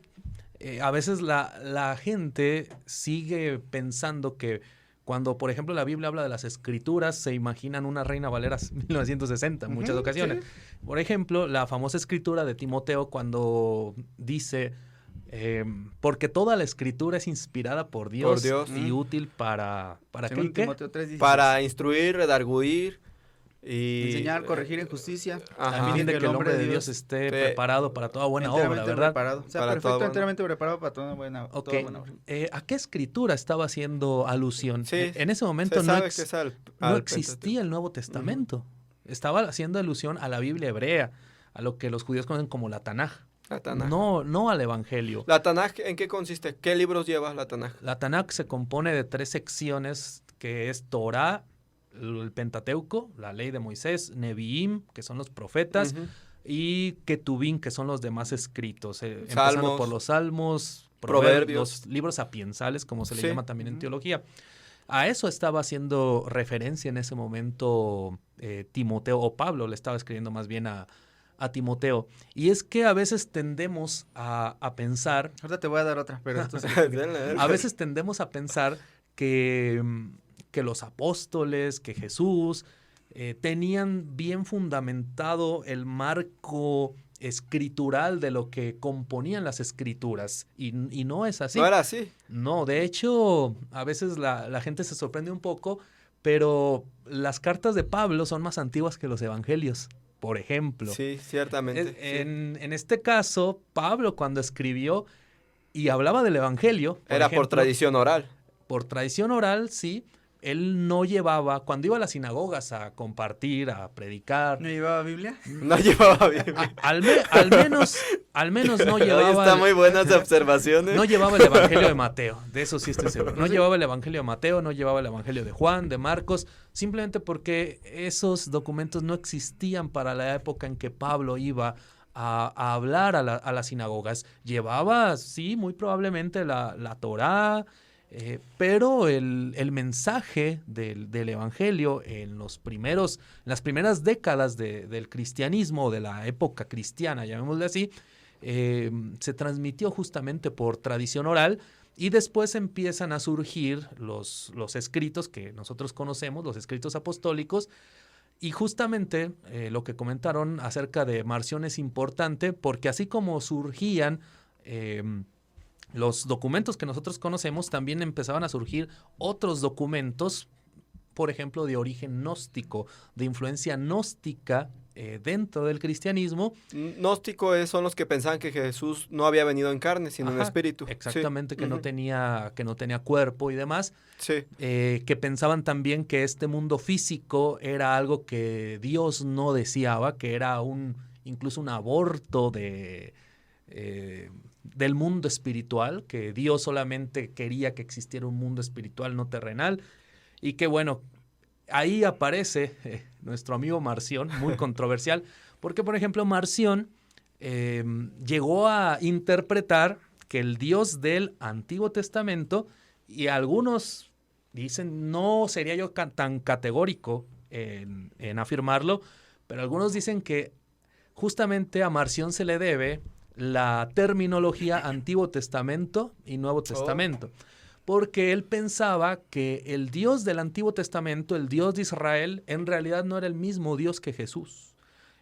a veces la gente sigue pensando que cuando, por ejemplo, la Biblia habla de las escrituras, se imaginan una Reina Valera 1960 en muchas Ujú, ocasiones. Por ejemplo, la famosa escritura de Timoteo cuando dice, porque toda la escritura es inspirada por Dios, Dios. y útil para Según ¿qué? Timoteo 3:16. Para instruir, redarguir y... enseñar, corregir en justicia. Ajá. a fin de que el hombre de Dios esté Sí. preparado para toda buena obra, enteramente ¿verdad? preparado. O sea, Para toda perfecto, buena- enteramente preparado para toda buena, Ok, toda buena obra. ¿a qué escritura estaba haciendo alusión? Sí, En ese momento se no, sabe que es al no Pentateuco. existía el Nuevo Testamento. Estaba haciendo alusión a la Biblia hebrea, a lo que los judíos conocen como la Tanaj. La Tanaj. No al Evangelio. ¿La Tanaj en qué consiste? ¿Qué libros lleva la Tanaj? La Tanaj se compone de 3 secciones, que es Torah, el Pentateuco, la ley de Moisés, Neviim, que son los profetas, Ujú. y Ketubim, que son los demás escritos, empezando Salmos, por los Salmos, Proverbios. los libros sapiensales, como se le Sí. llama también en teología. A eso estaba haciendo referencia en ese momento Timoteo, o Pablo le estaba escribiendo más bien a Timoteo. Y es que a veces tendemos a pensar, Ahorita te voy a dar otra, pero esto sí. a veces tendemos a pensar que los apóstoles, que Jesús, tenían bien fundamentado el marco escritural de lo que componían las escrituras. Y no es así. No era así. No, de hecho, a veces la gente se sorprende un poco, pero las cartas de Pablo son más antiguas que los evangelios, por ejemplo. Sí, ciertamente. sí. En este caso, Pablo cuando escribió y hablaba del evangelio, Era por ejemplo, tradición oral. por tradición oral, sí, él no llevaba, cuando iba a las sinagogas a compartir, a predicar, ¿No llevaba Biblia? No llevaba bien. al menos no Hoy llevaba está muy buenas observaciones. no llevaba el Evangelio de Mateo, de eso sí estoy seguro. No llevaba el Evangelio de Mateo, no llevaba el Evangelio de Juan, de Marcos, simplemente porque esos documentos no existían para la época en que Pablo iba a hablar a las sinagogas. Llevaba, sí, muy probablemente la Torá, pero el mensaje del Evangelio en las primeras décadas del cristianismo, de la época cristiana, llamémosle así, se transmitió justamente por tradición oral y después empiezan a surgir los escritos que nosotros conocemos, los escritos apostólicos, y justamente lo que comentaron acerca de Marción es importante porque así como surgían los documentos que nosotros conocemos, también empezaban a surgir otros documentos, por ejemplo, de origen gnóstico, de influencia gnóstica dentro del cristianismo. Gnóstico son los que pensaban que Jesús no había venido en carne, sino en Ajá, espíritu. Sí. Exactamente, que no Ujú. tenía cuerpo y demás. Sí. Que pensaban también que este mundo físico era algo que Dios no deseaba, que era incluso un aborto del mundo espiritual, que Dios solamente quería que existiera un mundo espiritual no terrenal, y que bueno, ahí aparece nuestro amigo Marción, muy controversial, porque por ejemplo Marción llegó a interpretar que el Dios del Antiguo Testamento, y algunos dicen, no sería yo tan categórico en afirmarlo, pero algunos dicen que justamente a Marción se le debe la terminología Antiguo Testamento y Nuevo Testamento, porque él pensaba que el Dios del Antiguo Testamento, el Dios de Israel, en realidad no era el mismo Dios que Jesús.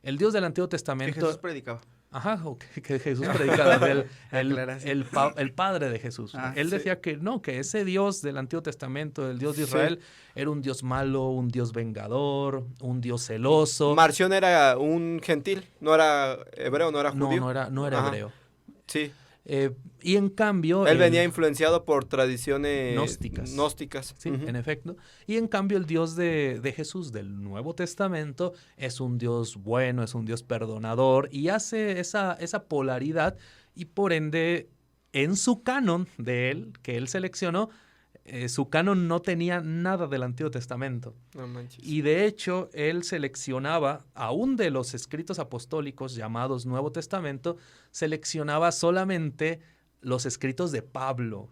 El Dios del Antiguo Que Testamento... Jesús predicaba. Ajá, o que Jesús predicaba, Aclaración. el padre de Jesús. Ah, Él sí. decía que no, que ese Dios del Antiguo Testamento, el Dios de Sí. Israel, era un Dios malo, un Dios vengador, un Dios celoso. Marción era un gentil, no era hebreo, no era No, judío. no era Ajá. hebreo. Sí, Y en cambio... él venía influenciado por tradiciones Gnósticas. Sí, Ujú. en efecto. Y en cambio el Dios de Jesús del Nuevo Testamento es un Dios bueno, es un Dios perdonador y hace esa polaridad y por ende en su canon de él, que él seleccionó, su canon no tenía nada del Antiguo Testamento. No manches. Y de hecho, él seleccionaba, aún de los escritos apostólicos llamados Nuevo Testamento, seleccionaba solamente los escritos de Pablo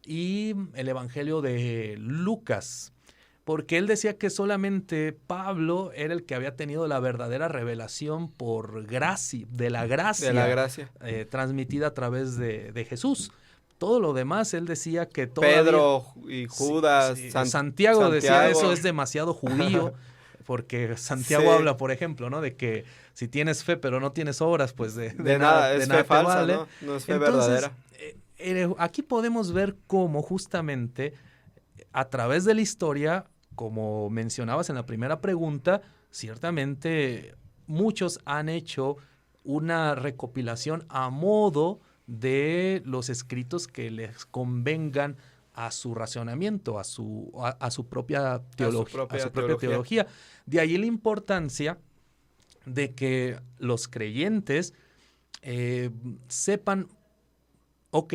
y el Evangelio de Lucas, porque él decía que solamente Pablo era el que había tenido la verdadera revelación por gracia, de la gracia, De la gracia. transmitida a través de Jesús. Todo lo demás, él decía que Pedro y Judas, Sí, San- Santiago decía Santiago. eso es demasiado judío, porque Santiago Sí. habla, por ejemplo, ¿no? De que si tienes fe pero no tienes obras, pues de nada, es de nada fe te falsa, vale. ¿no? No es fe Entonces, verdadera. aquí podemos ver cómo justamente a través de la historia, como mencionabas en la primera pregunta, ciertamente muchos han hecho una recopilación a modo de los escritos que les convengan a su racionamiento, a su propia propia teología. De ahí la importancia de que los creyentes sepan, ok,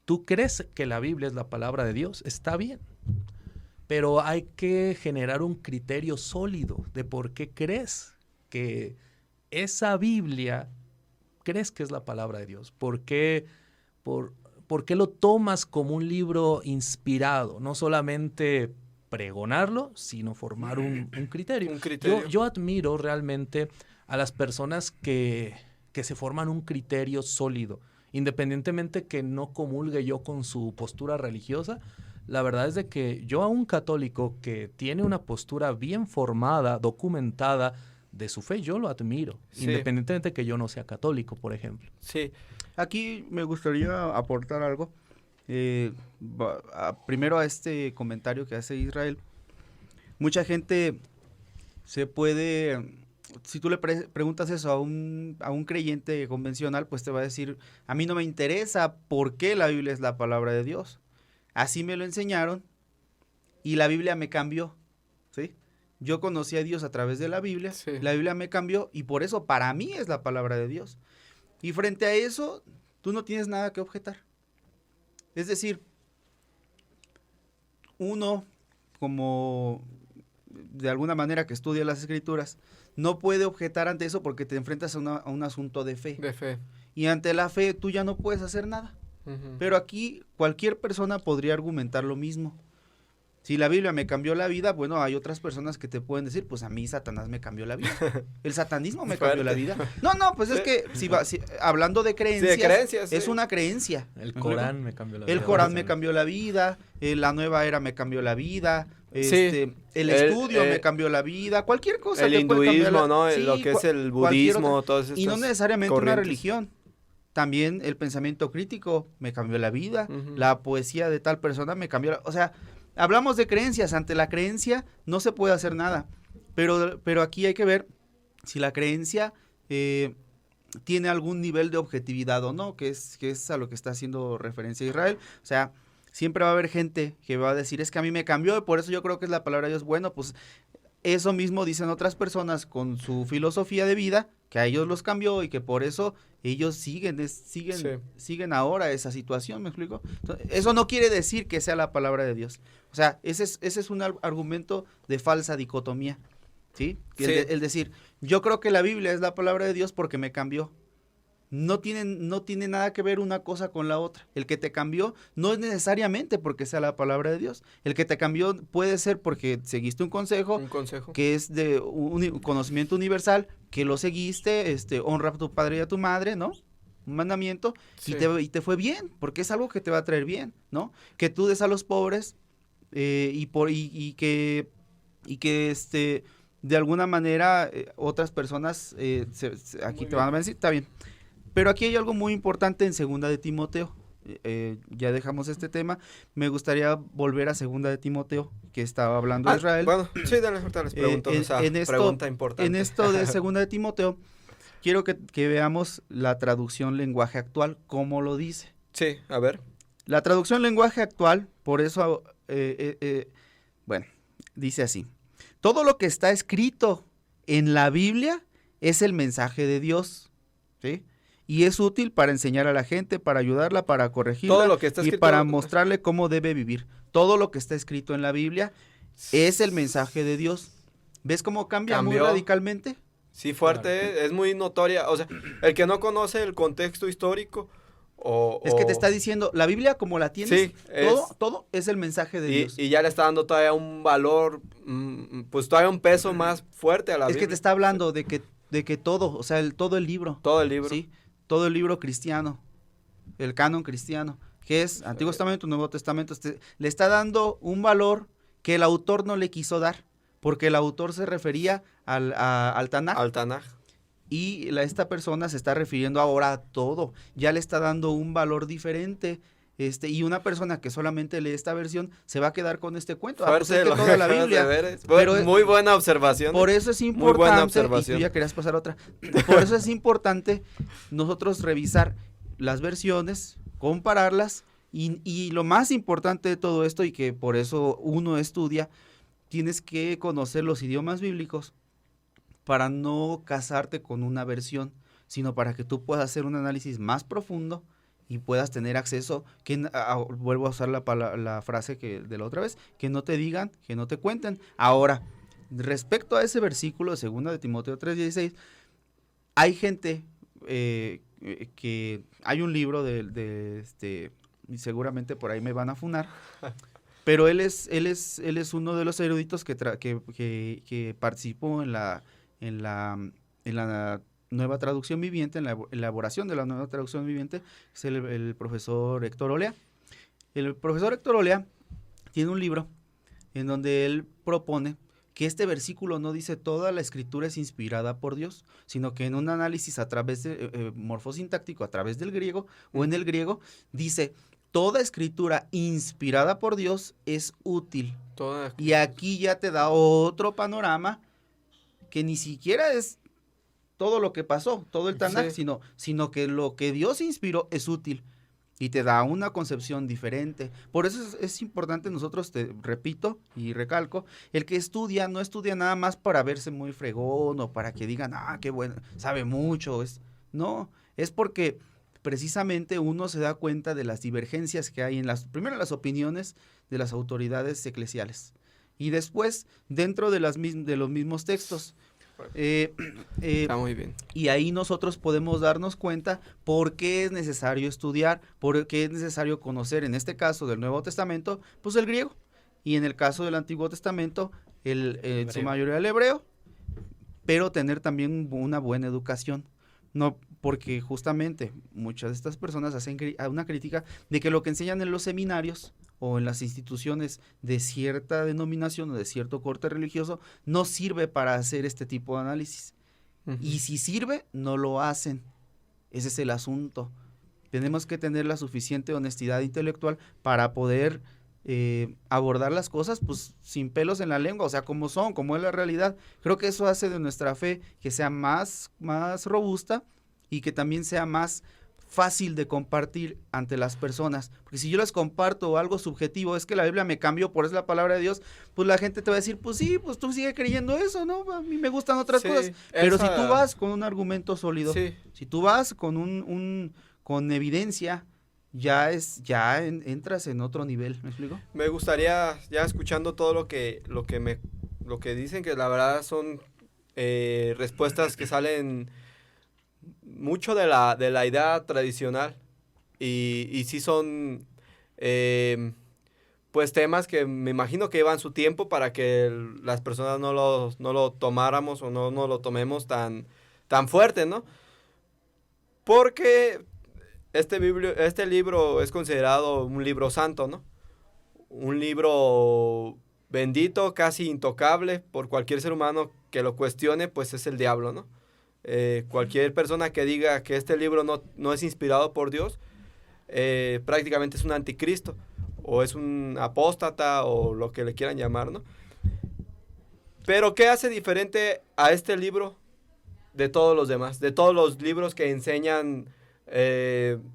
tú crees que la Biblia es la palabra de Dios, está bien, pero hay que generar un criterio sólido de por qué crees que esa Biblia crees que es la palabra de Dios. ¿Por qué lo tomas como un libro inspirado? No solamente pregonarlo, sino formar un criterio. Un criterio. Yo admiro realmente a las personas que se forman un criterio sólido, independientemente que no comulgue yo con su postura religiosa. La verdad es de que yo a un católico que tiene una postura bien formada, documentada de su fe, yo lo admiro, Sí. independientemente que yo no sea católico, por ejemplo. Sí, Aquí me gustaría aportar algo. Primero a este comentario que hace Israel. Mucha gente se puede, si tú le preguntas eso a un creyente convencional, pues te va a decir, a mí no me interesa por qué la Biblia es la palabra de Dios. Así me lo enseñaron y la Biblia me cambió, ¿sí? Yo conocí a Dios a través de la Biblia, Sí. la Biblia me cambió y por eso para mí es la palabra de Dios. Y frente a eso, tú no tienes nada que objetar. Es decir, uno, como de alguna manera que estudia las escrituras, no puede objetar ante eso porque te enfrentas a un asunto de fe. de fe. Y ante la fe tú ya no puedes hacer nada. Ujú. Pero aquí cualquier persona podría argumentar lo mismo. Si la Biblia me cambió la vida, bueno, hay otras personas que te pueden decir, pues a mí Satanás me cambió la vida. El satanismo me cambió la vida. No, pues es que hablando de creencias, creencias, es sí. una creencia. El ¿Me Corán me cambió la vida. El Corán me cambió la vida, la nueva era me cambió la vida, Sí. el estudio me cambió la vida, cualquier cosa. El te puede cambiar hinduismo, ¿no? Sí, Lo que es el cualquier budismo, otra. todas estas Y no necesariamente una corrientes. religión. También el pensamiento crítico me cambió la vida, Ujú. la poesía de tal persona me cambió o sea, hablamos de creencias, ante la creencia no se puede hacer nada, pero aquí hay que ver si la creencia tiene algún nivel de objetividad o no, que es a lo que está haciendo referencia Israel. O sea, siempre va a haber gente que va a decir, es que a mí me cambió y por eso yo creo que es la palabra de Dios. Bueno, pues eso mismo dicen otras personas con su filosofía de vida, que a ellos los cambió y que por eso ellos siguen ahora esa situación, ¿me explico? Entonces, eso no quiere decir que sea la palabra de Dios. O sea, ese es un argumento de falsa dicotomía, ¿sí? Sí. El decir, yo creo que la Biblia es la palabra de Dios porque me cambió. No tiene nada que ver una cosa con la otra. El que te cambió no es necesariamente porque sea la palabra de Dios. El que te cambió puede ser porque seguiste un consejo que es de un conocimiento universal, que lo seguiste, honra a tu padre y a tu madre, ¿no? Un mandamiento, Sí. y te fue bien, porque es algo que te va a traer bien, ¿no? Que tú des a los pobres y que de alguna manera otras personas aquí te van a decir, está bien. Pero aquí hay algo muy importante en Segunda de Timoteo. Ya dejamos este tema. Me gustaría volver a Segunda de Timoteo, que estaba hablando de Israel. Bueno, sí, ahorita les pregunto esa pregunta importante. En esto de Segunda de Timoteo, quiero que veamos la traducción lenguaje actual, cómo lo dice. Sí, a ver. La traducción lenguaje actual, por eso, bueno, dice así. Todo lo que está escrito en la Biblia es el mensaje de Dios, ¿sí? Y es útil para enseñar a la gente, para ayudarla, para corregirla Todo lo que está y escrito, para mostrarle cómo debe vivir. Todo lo que está escrito en la Biblia es el mensaje de Dios. ¿Ves cómo cambia muy radicalmente? Sí, fuerte, es muy notoria. O sea, el que no conoce el contexto histórico es que te está diciendo, la Biblia como la tienes, sí, todo es el mensaje de Dios. Y ya le está dando todavía un valor, pues todavía un peso más fuerte a la Biblia. Es que te está hablando de que todo, o sea, todo el libro. Todo el libro. Sí, todo el libro cristiano, el canon cristiano, que es Antiguo Testamento, Nuevo Testamento, le está dando un valor que el autor no le quiso dar, porque el autor se refería al Tanaj. Al Tanaj. Y esta persona se está refiriendo ahora a todo, ya le está dando un valor diferente, y una persona que solamente lee esta versión se va a quedar con este cuento. Pues es que toda la Biblia. Pero muy buena observación. Por eso es importante, muy buena observación. y tú ya querías pasar otra, por eso es importante nosotros revisar las versiones, compararlas, y lo más importante de todo esto, y que por eso uno estudia, tienes que conocer los idiomas bíblicos, para no casarte con una versión, sino para que tú puedas hacer un análisis más profundo y puedas tener acceso, vuelvo a usar la frase de la otra vez, que no te digan, que no te cuenten. Ahora, respecto a ese versículo de 2 de Timoteo 3:16, hay gente que hay un libro y seguramente por ahí me van a funar, pero él es uno de los eruditos que participó en la nueva traducción viviente, en la elaboración de la nueva traducción viviente, es el profesor Héctor Olea. El profesor Héctor Olea tiene un libro en donde él propone que este versículo no dice toda la escritura es inspirada por Dios, sino que en un análisis a través de morfosintáctico, a través del griego o en el griego, dice toda escritura inspirada por Dios es útil. Y aquí ya te da otro panorama que ni siquiera es todo lo que pasó, todo el Tanaj, sí, sino que lo que Dios inspiró es útil y te da una concepción diferente. Por eso es importante nosotros, te repito y recalco, el que estudia, no estudia nada más para verse muy fregón o para que digan, qué bueno, sabe mucho. No, es porque precisamente uno se da cuenta de las divergencias que hay primero en las opiniones de las autoridades eclesiales. Y después, dentro de los mismos textos. Está muy bien. Y ahí nosotros podemos darnos cuenta por qué es necesario estudiar, por qué es necesario conocer, en este caso del Nuevo Testamento, pues el griego. Y en el caso del Antiguo Testamento, en su mayoría el hebreo, pero tener también una buena educación. No, porque justamente muchas de estas personas hacen una crítica de que lo que enseñan en los seminarios o en las instituciones de cierta denominación o de cierto corte religioso no sirve para hacer este tipo de análisis. Uh-huh. Y si sirve, no lo hacen. Ese es el asunto. Tenemos que tener la suficiente honestidad intelectual para poder abordar las cosas pues sin pelos en la lengua, o sea, como son, como es la realidad. Creo que eso hace de nuestra fe que sea más robusta y que también sea más fácil de compartir ante las personas, porque si yo les comparto algo subjetivo, es que la Biblia me cambió, por eso es la palabra de Dios, pues la gente te va a decir, pues sí, pues tú sigue creyendo eso, ¿no? A mí me gustan otras cosas, pero si tú vas con un argumento sólido, si tú vas con con evidencia, ya entras en otro nivel, ¿me explico? Me gustaría, ya escuchando todo lo que dicen, que la verdad son respuestas que salen mucho de la idea tradicional y sí son pues temas que me imagino que llevan su tiempo para que las personas no lo tomáramos o no lo tomemos tan fuerte, ¿no? Porque este libro es considerado un libro santo, ¿no? Un libro bendito, casi intocable por cualquier ser humano que lo cuestione, pues es el diablo, ¿no? Cualquier persona que diga que este libro no es inspirado por Dios, prácticamente es un anticristo, o es un apóstata, o lo que le quieran llamar, ¿no? Pero, ¿qué hace diferente a este libro de todos los demás? De todos los libros que enseñan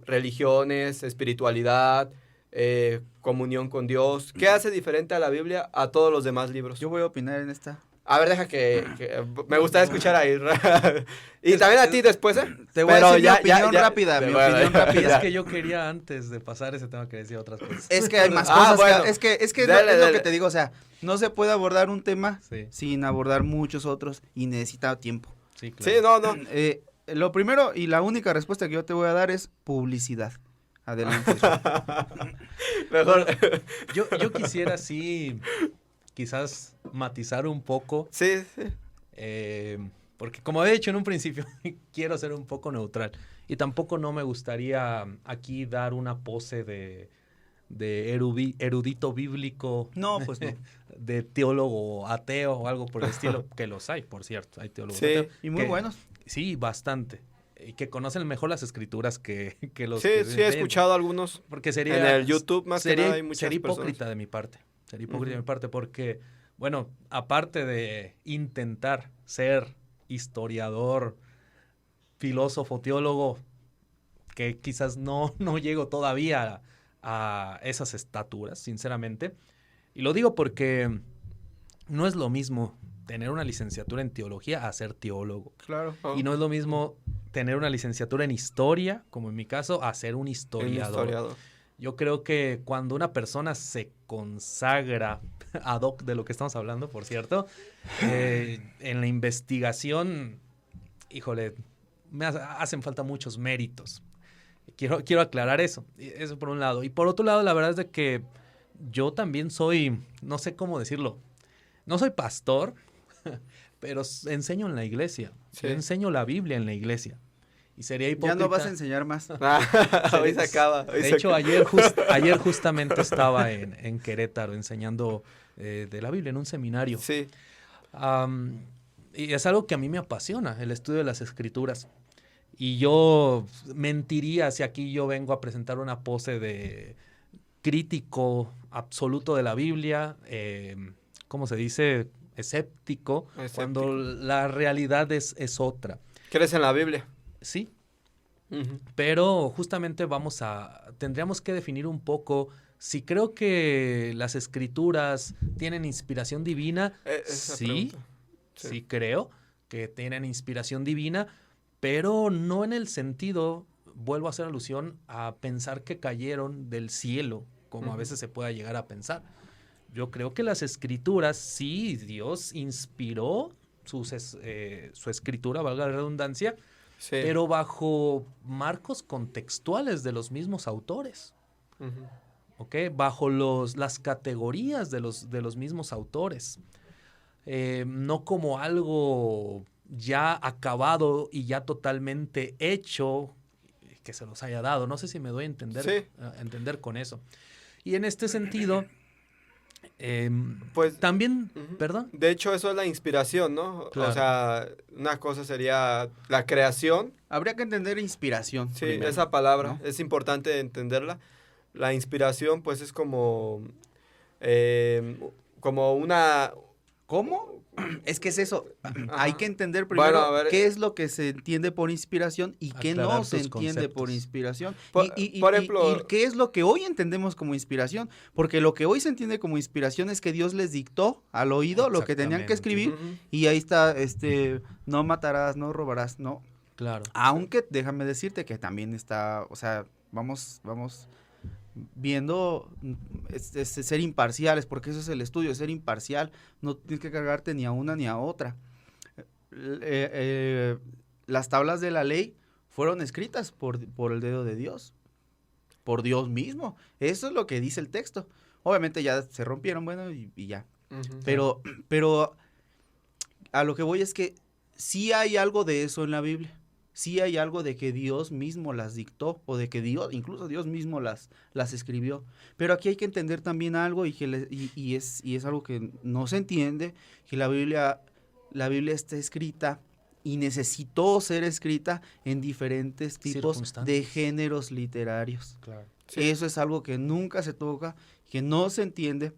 religiones, espiritualidad, comunión con Dios. ¿Qué hace diferente a la Biblia a todos los demás libros? Yo voy a opinar en esta. A ver, deja que me gustaría escuchar a Isra. Y también a ti después, ¿eh? Te voy a decir mi opinión rápida, mi opinión rápida. Es que yo quería, antes de pasar ese tema, que decir otras cosas. Es que hay más cosas. Bueno. Es que Dale, es lo dale. que te digo, o sea, no se puede abordar un tema Sí. sin abordar muchos otros y necesita tiempo. Sí, Sí, claro. no. Lo primero y la única respuesta que yo te voy a dar es publicidad. Adelante. Mejor. Yo quisiera, sí, quizás matizar un poco, Sí. porque como he dicho en un principio, quiero ser un poco neutral. Y tampoco no me gustaría aquí dar una pose de erudito bíblico. No, pues no. De teólogo ateo o algo por el estilo, que los hay, por cierto, hay teólogos Sí, ateos. Y muy que- buenos. Sí, bastante. Y que conocen mejor las escrituras que los Sí, que sí, he enseñan. escuchado algunos Porque sería... en el YouTube, más que sería, nada hay muchas sería personas. hipócrita de mi parte. Sería hipócrita de Ujú. mi parte porque, bueno, aparte de intentar ser historiador, filósofo, teólogo, que quizás no llego todavía a esas estaturas, sinceramente. Y lo digo porque no es lo mismo tener una licenciatura en teología a ser teólogo. Claro. Y no es lo mismo tener una licenciatura en historia, como en mi caso, a ser un Un historiador. historiador. Yo creo que cuando una persona se consagra, ad hoc de lo que estamos hablando, por cierto, en la investigación, híjole, hacen falta muchos méritos. Quiero aclarar eso por un lado. Y por otro lado, la verdad es de que yo también soy, no sé cómo decirlo, no soy pastor, pero enseño en la iglesia. Sí. Yo enseño la Biblia en la iglesia. Y sería Ya hipócrita. no vas a enseñar más. Hoy se acaba. De hecho, ayer justamente estaba en Querétaro enseñando de la Biblia en un seminario. Sí. Y es algo que a mí me apasiona, el estudio de las escrituras. Y yo mentiría si aquí yo vengo a presentar una pose de crítico absoluto de la Biblia, ¿cómo se dice? Escéptico, cuando la realidad es otra. ¿Crees en la Biblia? Sí, Ujú. pero justamente tendríamos que definir un poco si creo que las escrituras tienen inspiración divina. Esa Sí, pregunta. sí creo que tienen inspiración divina, pero no en el sentido, vuelvo a hacer alusión a pensar que cayeron del cielo, como a Ujú. veces se pueda llegar a pensar. Yo creo que las escrituras, sí, Dios inspiró su escritura, valga la redundancia, Sí. pero bajo marcos contextuales de los mismos autores, Ujú. ¿ok? Bajo las categorías de los mismos autores. No como algo ya acabado y ya totalmente hecho que se los haya dado. No sé si me doy a entender, Sí. a entender con eso. Y en este sentido, Pues, también, ujú. perdón. De hecho, eso es la inspiración, ¿no? Claro. O sea, una cosa sería la creación. Habría que entender inspiración. Sí, primero, esa palabra ¿no? es importante entenderla. La inspiración, pues, es como una... ¿Cómo? Es que es eso. Ajá. Hay que entender primero Bueno, a ver, qué es lo que se entiende por inspiración y qué no Aclarar se tus entiende por conceptos. inspiración. Por ejemplo- y qué es lo que hoy entendemos como inspiración. Porque lo que hoy se entiende como inspiración es que Dios les dictó al oído lo que tenían que escribir. Ujú. Y ahí está, no matarás, no robarás, no. Claro. Aunque déjame decirte que también está, o sea, vamos viendo ser imparciales, porque eso es el estudio, ser imparcial, no tienes que cargarte ni a una ni a otra. Las tablas de la ley fueron escritas por el dedo de Dios, por Dios mismo. Eso es lo que dice el texto. Obviamente ya se rompieron, bueno, y ya. Ujú. Pero a lo que voy es que sí hay algo de eso en la Biblia. Sí hay algo de que Dios mismo las dictó o de que incluso Dios mismo las escribió. Pero aquí hay que entender también algo y es algo que no se entiende, que la Biblia la Biblia está escrita y necesitó ser escrita en diferentes tipos de Circunstancias. géneros literarios. Claro. Sí. Eso es algo que nunca se toca, que no se entiende,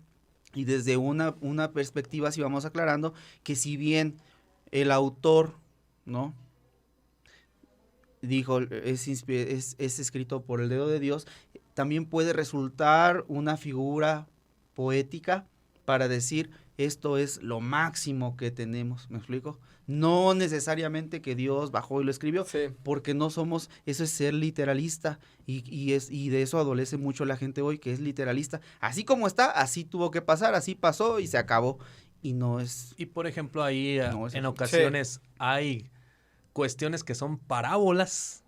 y desde una perspectiva sí vamos aclarando que si bien el autor, ¿no?, dijo es escrito por el dedo de Dios, también puede resultar una figura poética para decir esto es lo máximo que tenemos, ¿me explico? No necesariamente que Dios bajó y lo escribió, Sí. porque no somos, eso es ser literalista, y de eso adolece mucho la gente hoy, que es literalista. Así como está, así tuvo que pasar, así pasó y se acabó. Y no es... Y por ejemplo, ahí No, es en así. ocasiones hay cuestiones que son parábolas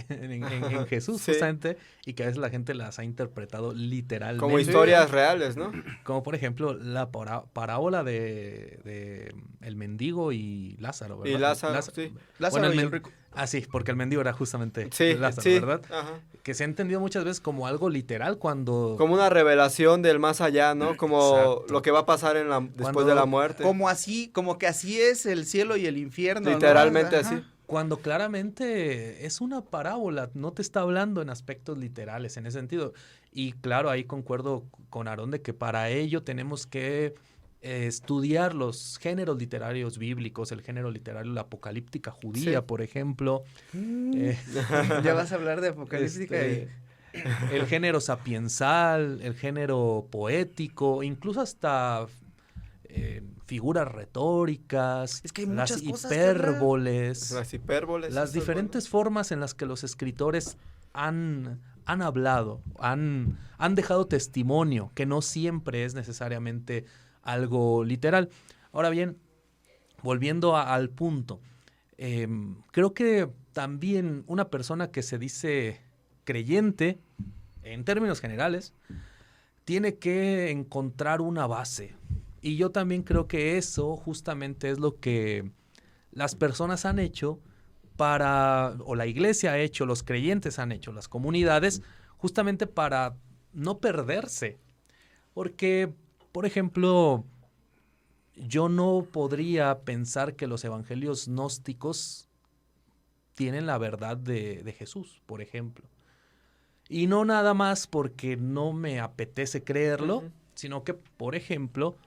en Jesús, Sí. justamente, y que a veces la gente las ha interpretado literalmente. Como historias reales, ¿no? Como por ejemplo la parábola de el mendigo y Lázaro, ¿verdad? Y Lázaro, sí. Lázaro Bueno, y el rico. Ah, sí, porque el mendigo era justamente Sí, Lázaro, sí. ¿verdad? Ajá. Que se ha entendido muchas veces como algo literal cuando... Como una revelación del más allá, ¿no? Como Exacto. lo que va a pasar después Cuando- de la muerte. Como que así es el cielo y el infierno, ¿no? Literalmente Ajá. así. Cuando claramente es una parábola, no te está hablando en aspectos literales en ese sentido. Y claro, ahí concuerdo con Aarón de que para ello tenemos que estudiar los géneros literarios bíblicos, el género literario, la apocalíptica judía, Sí. por ejemplo. eh, Ya vas a hablar de apocalíptica este, el género sapiensal, el género poético, incluso hasta figuras retóricas, Es que hay las muchas cosas, hipérboles, Las hipérboles. las eso es diferentes formas en las que los escritores han hablado, han dejado testimonio, que no siempre es necesariamente algo literal. Ahora bien, volviendo al punto, creo que también una persona que se dice creyente, en términos generales, tiene que encontrar una base. Y yo también creo que eso justamente es lo que las personas han hecho o la iglesia ha hecho, los creyentes han hecho, las comunidades, justamente para no perderse. Porque, por ejemplo, yo no podría pensar que los evangelios gnósticos tienen la verdad de Jesús, por ejemplo. Y no nada más porque no me apetece creerlo, Ujú. sino que, por ejemplo,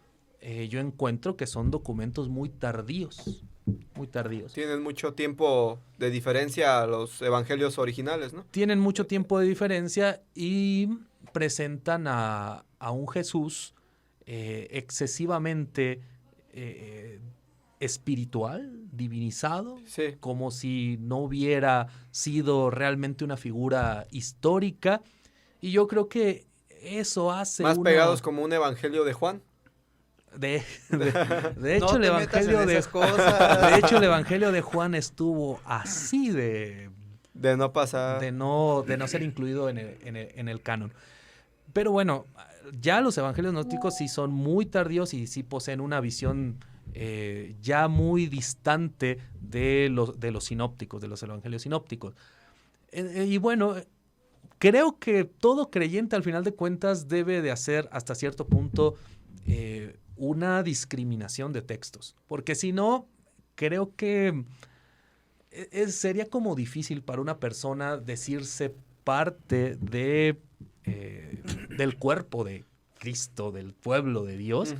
yo encuentro que son documentos muy tardíos, muy tardíos. Tienen mucho tiempo de diferencia a los evangelios originales, ¿no? Tienen mucho tiempo de diferencia y presentan a un Jesús excesivamente espiritual, divinizado, Sí. como si no hubiera sido realmente una figura histórica. Y yo creo que eso hace Más pegados como un evangelio de Juan. De hecho, No el te metas evangelio en de esas cosas. de hecho, el evangelio de Juan estuvo así de De no pasar. no ser incluido en el canon. Pero bueno, ya los evangelios gnósticos sí son muy tardíos y sí poseen una visión ya muy distante de los sinópticos, de los evangelios sinópticos. Y bueno, creo que todo creyente al final de cuentas debe de hacer hasta cierto punto una discriminación de textos, porque si no, creo que sería como difícil para una persona decirse parte del cuerpo de Cristo, del pueblo de Dios, Ujú.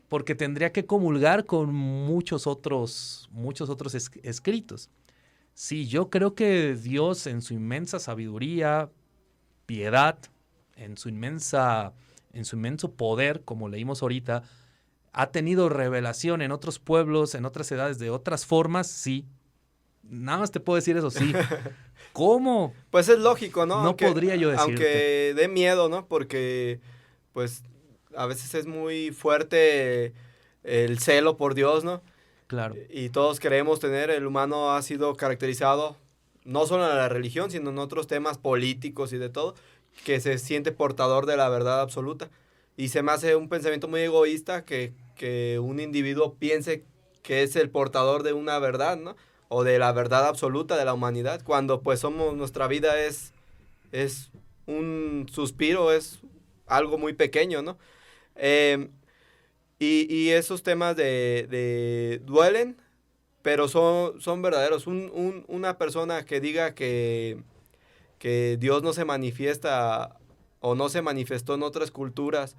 porque tendría que comulgar con muchos otros escritos. Sí, yo creo que Dios en su inmensa sabiduría, piedad, en su inmenso poder, como leímos ahorita, ha tenido revelación en otros pueblos, en otras edades, de otras formas, sí. Nada más te puedo decir eso, sí. ¿Cómo? Pues es lógico, ¿no? No podría yo decirte. Aunque dé miedo, ¿no? Porque, pues, a veces es muy fuerte el celo por Dios, ¿no? Claro. Y todos queremos tener, el humano ha sido caracterizado, no solo en la religión, sino en otros temas políticos y de todo, que se siente portador de la verdad absoluta. Y se me hace un pensamiento muy egoísta que un individuo piense que es el portador de una verdad, ¿no? O de la verdad absoluta de la humanidad, cuando pues nuestra vida es un suspiro, es algo muy pequeño, ¿no? Y esos temas duelen, pero son verdaderos. Una persona que diga que Dios no se manifiesta o no se manifestó en otras culturas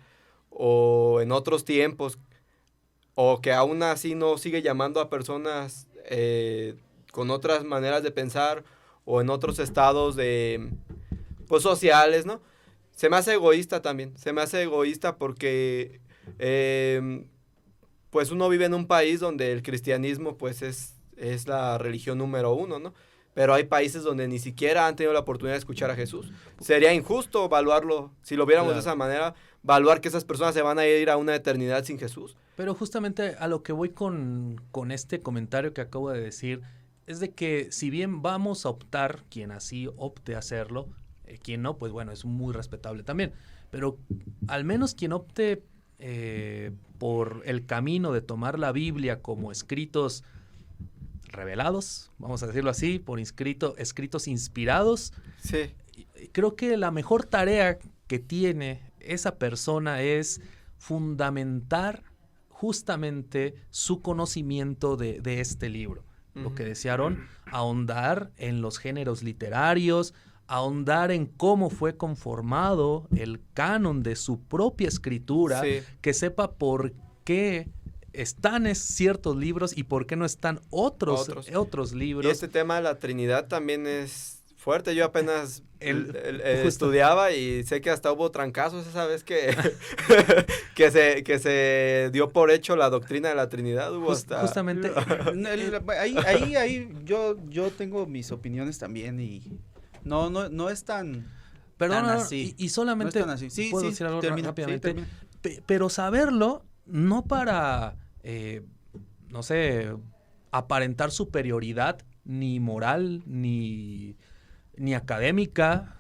o en otros tiempos, o que aún así no sigue llamando a personas con otras maneras de pensar o en otros estados pues sociales, ¿no? Se me hace egoísta también. Se me hace egoísta porque pues uno vive en un país donde el cristianismo pues es la religión número 1, ¿no? Pero hay países donde ni siquiera han tenido la oportunidad de escuchar a Jesús. Sería injusto evaluarlo, si lo viéramos de esa manera, evaluar que esas personas se van a ir a una eternidad sin Jesús. Pero justamente a lo que voy con este comentario que acabo de decir, es de que si bien vamos a optar, quien así opte a hacerlo, quien no, pues bueno, es muy respetable también. Pero al menos quien opte por el camino de tomar la Biblia como escritos revelados, vamos a decirlo así, por escritos inspirados. Sí. Creo que la mejor tarea que tiene esa persona es fundamentar justamente su conocimiento de este libro. Lo que decía Aarón, ahondar en los géneros literarios, ahondar en cómo fue conformado el canon de su propia escritura, Sí. que sepa por qué están ciertos libros y por qué no están otros libros. Y este tema de la Trinidad también es fuerte. Yo apenas Justo. estudiaba y sé que hasta hubo trancazos esa vez que, que se dio por hecho la doctrina de la Trinidad. Hubo hasta... Justamente. Ahí yo tengo mis opiniones también y no es tan... Perdón, tan así. y solamente No es tan así. Sí, puedo sí, decir algo termina, rápidamente. sí, termina. Pero saberlo no para, no sé, aparentar superioridad ni moral ni académica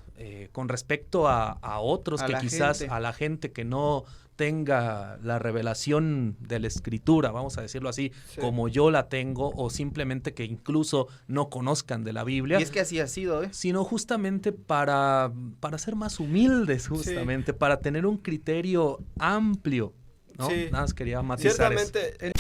con respecto a otros A que la quizás gente. a la gente que no tenga la revelación de la escritura, vamos a decirlo así, Sí. como yo la tengo, o simplemente que incluso no conozcan de la Biblia. Y es que así ha sido, Sino justamente para ser más humildes, justamente, para tener un criterio amplio, ¿no? Sí. Nada más quería matizar eso. Ciertamente,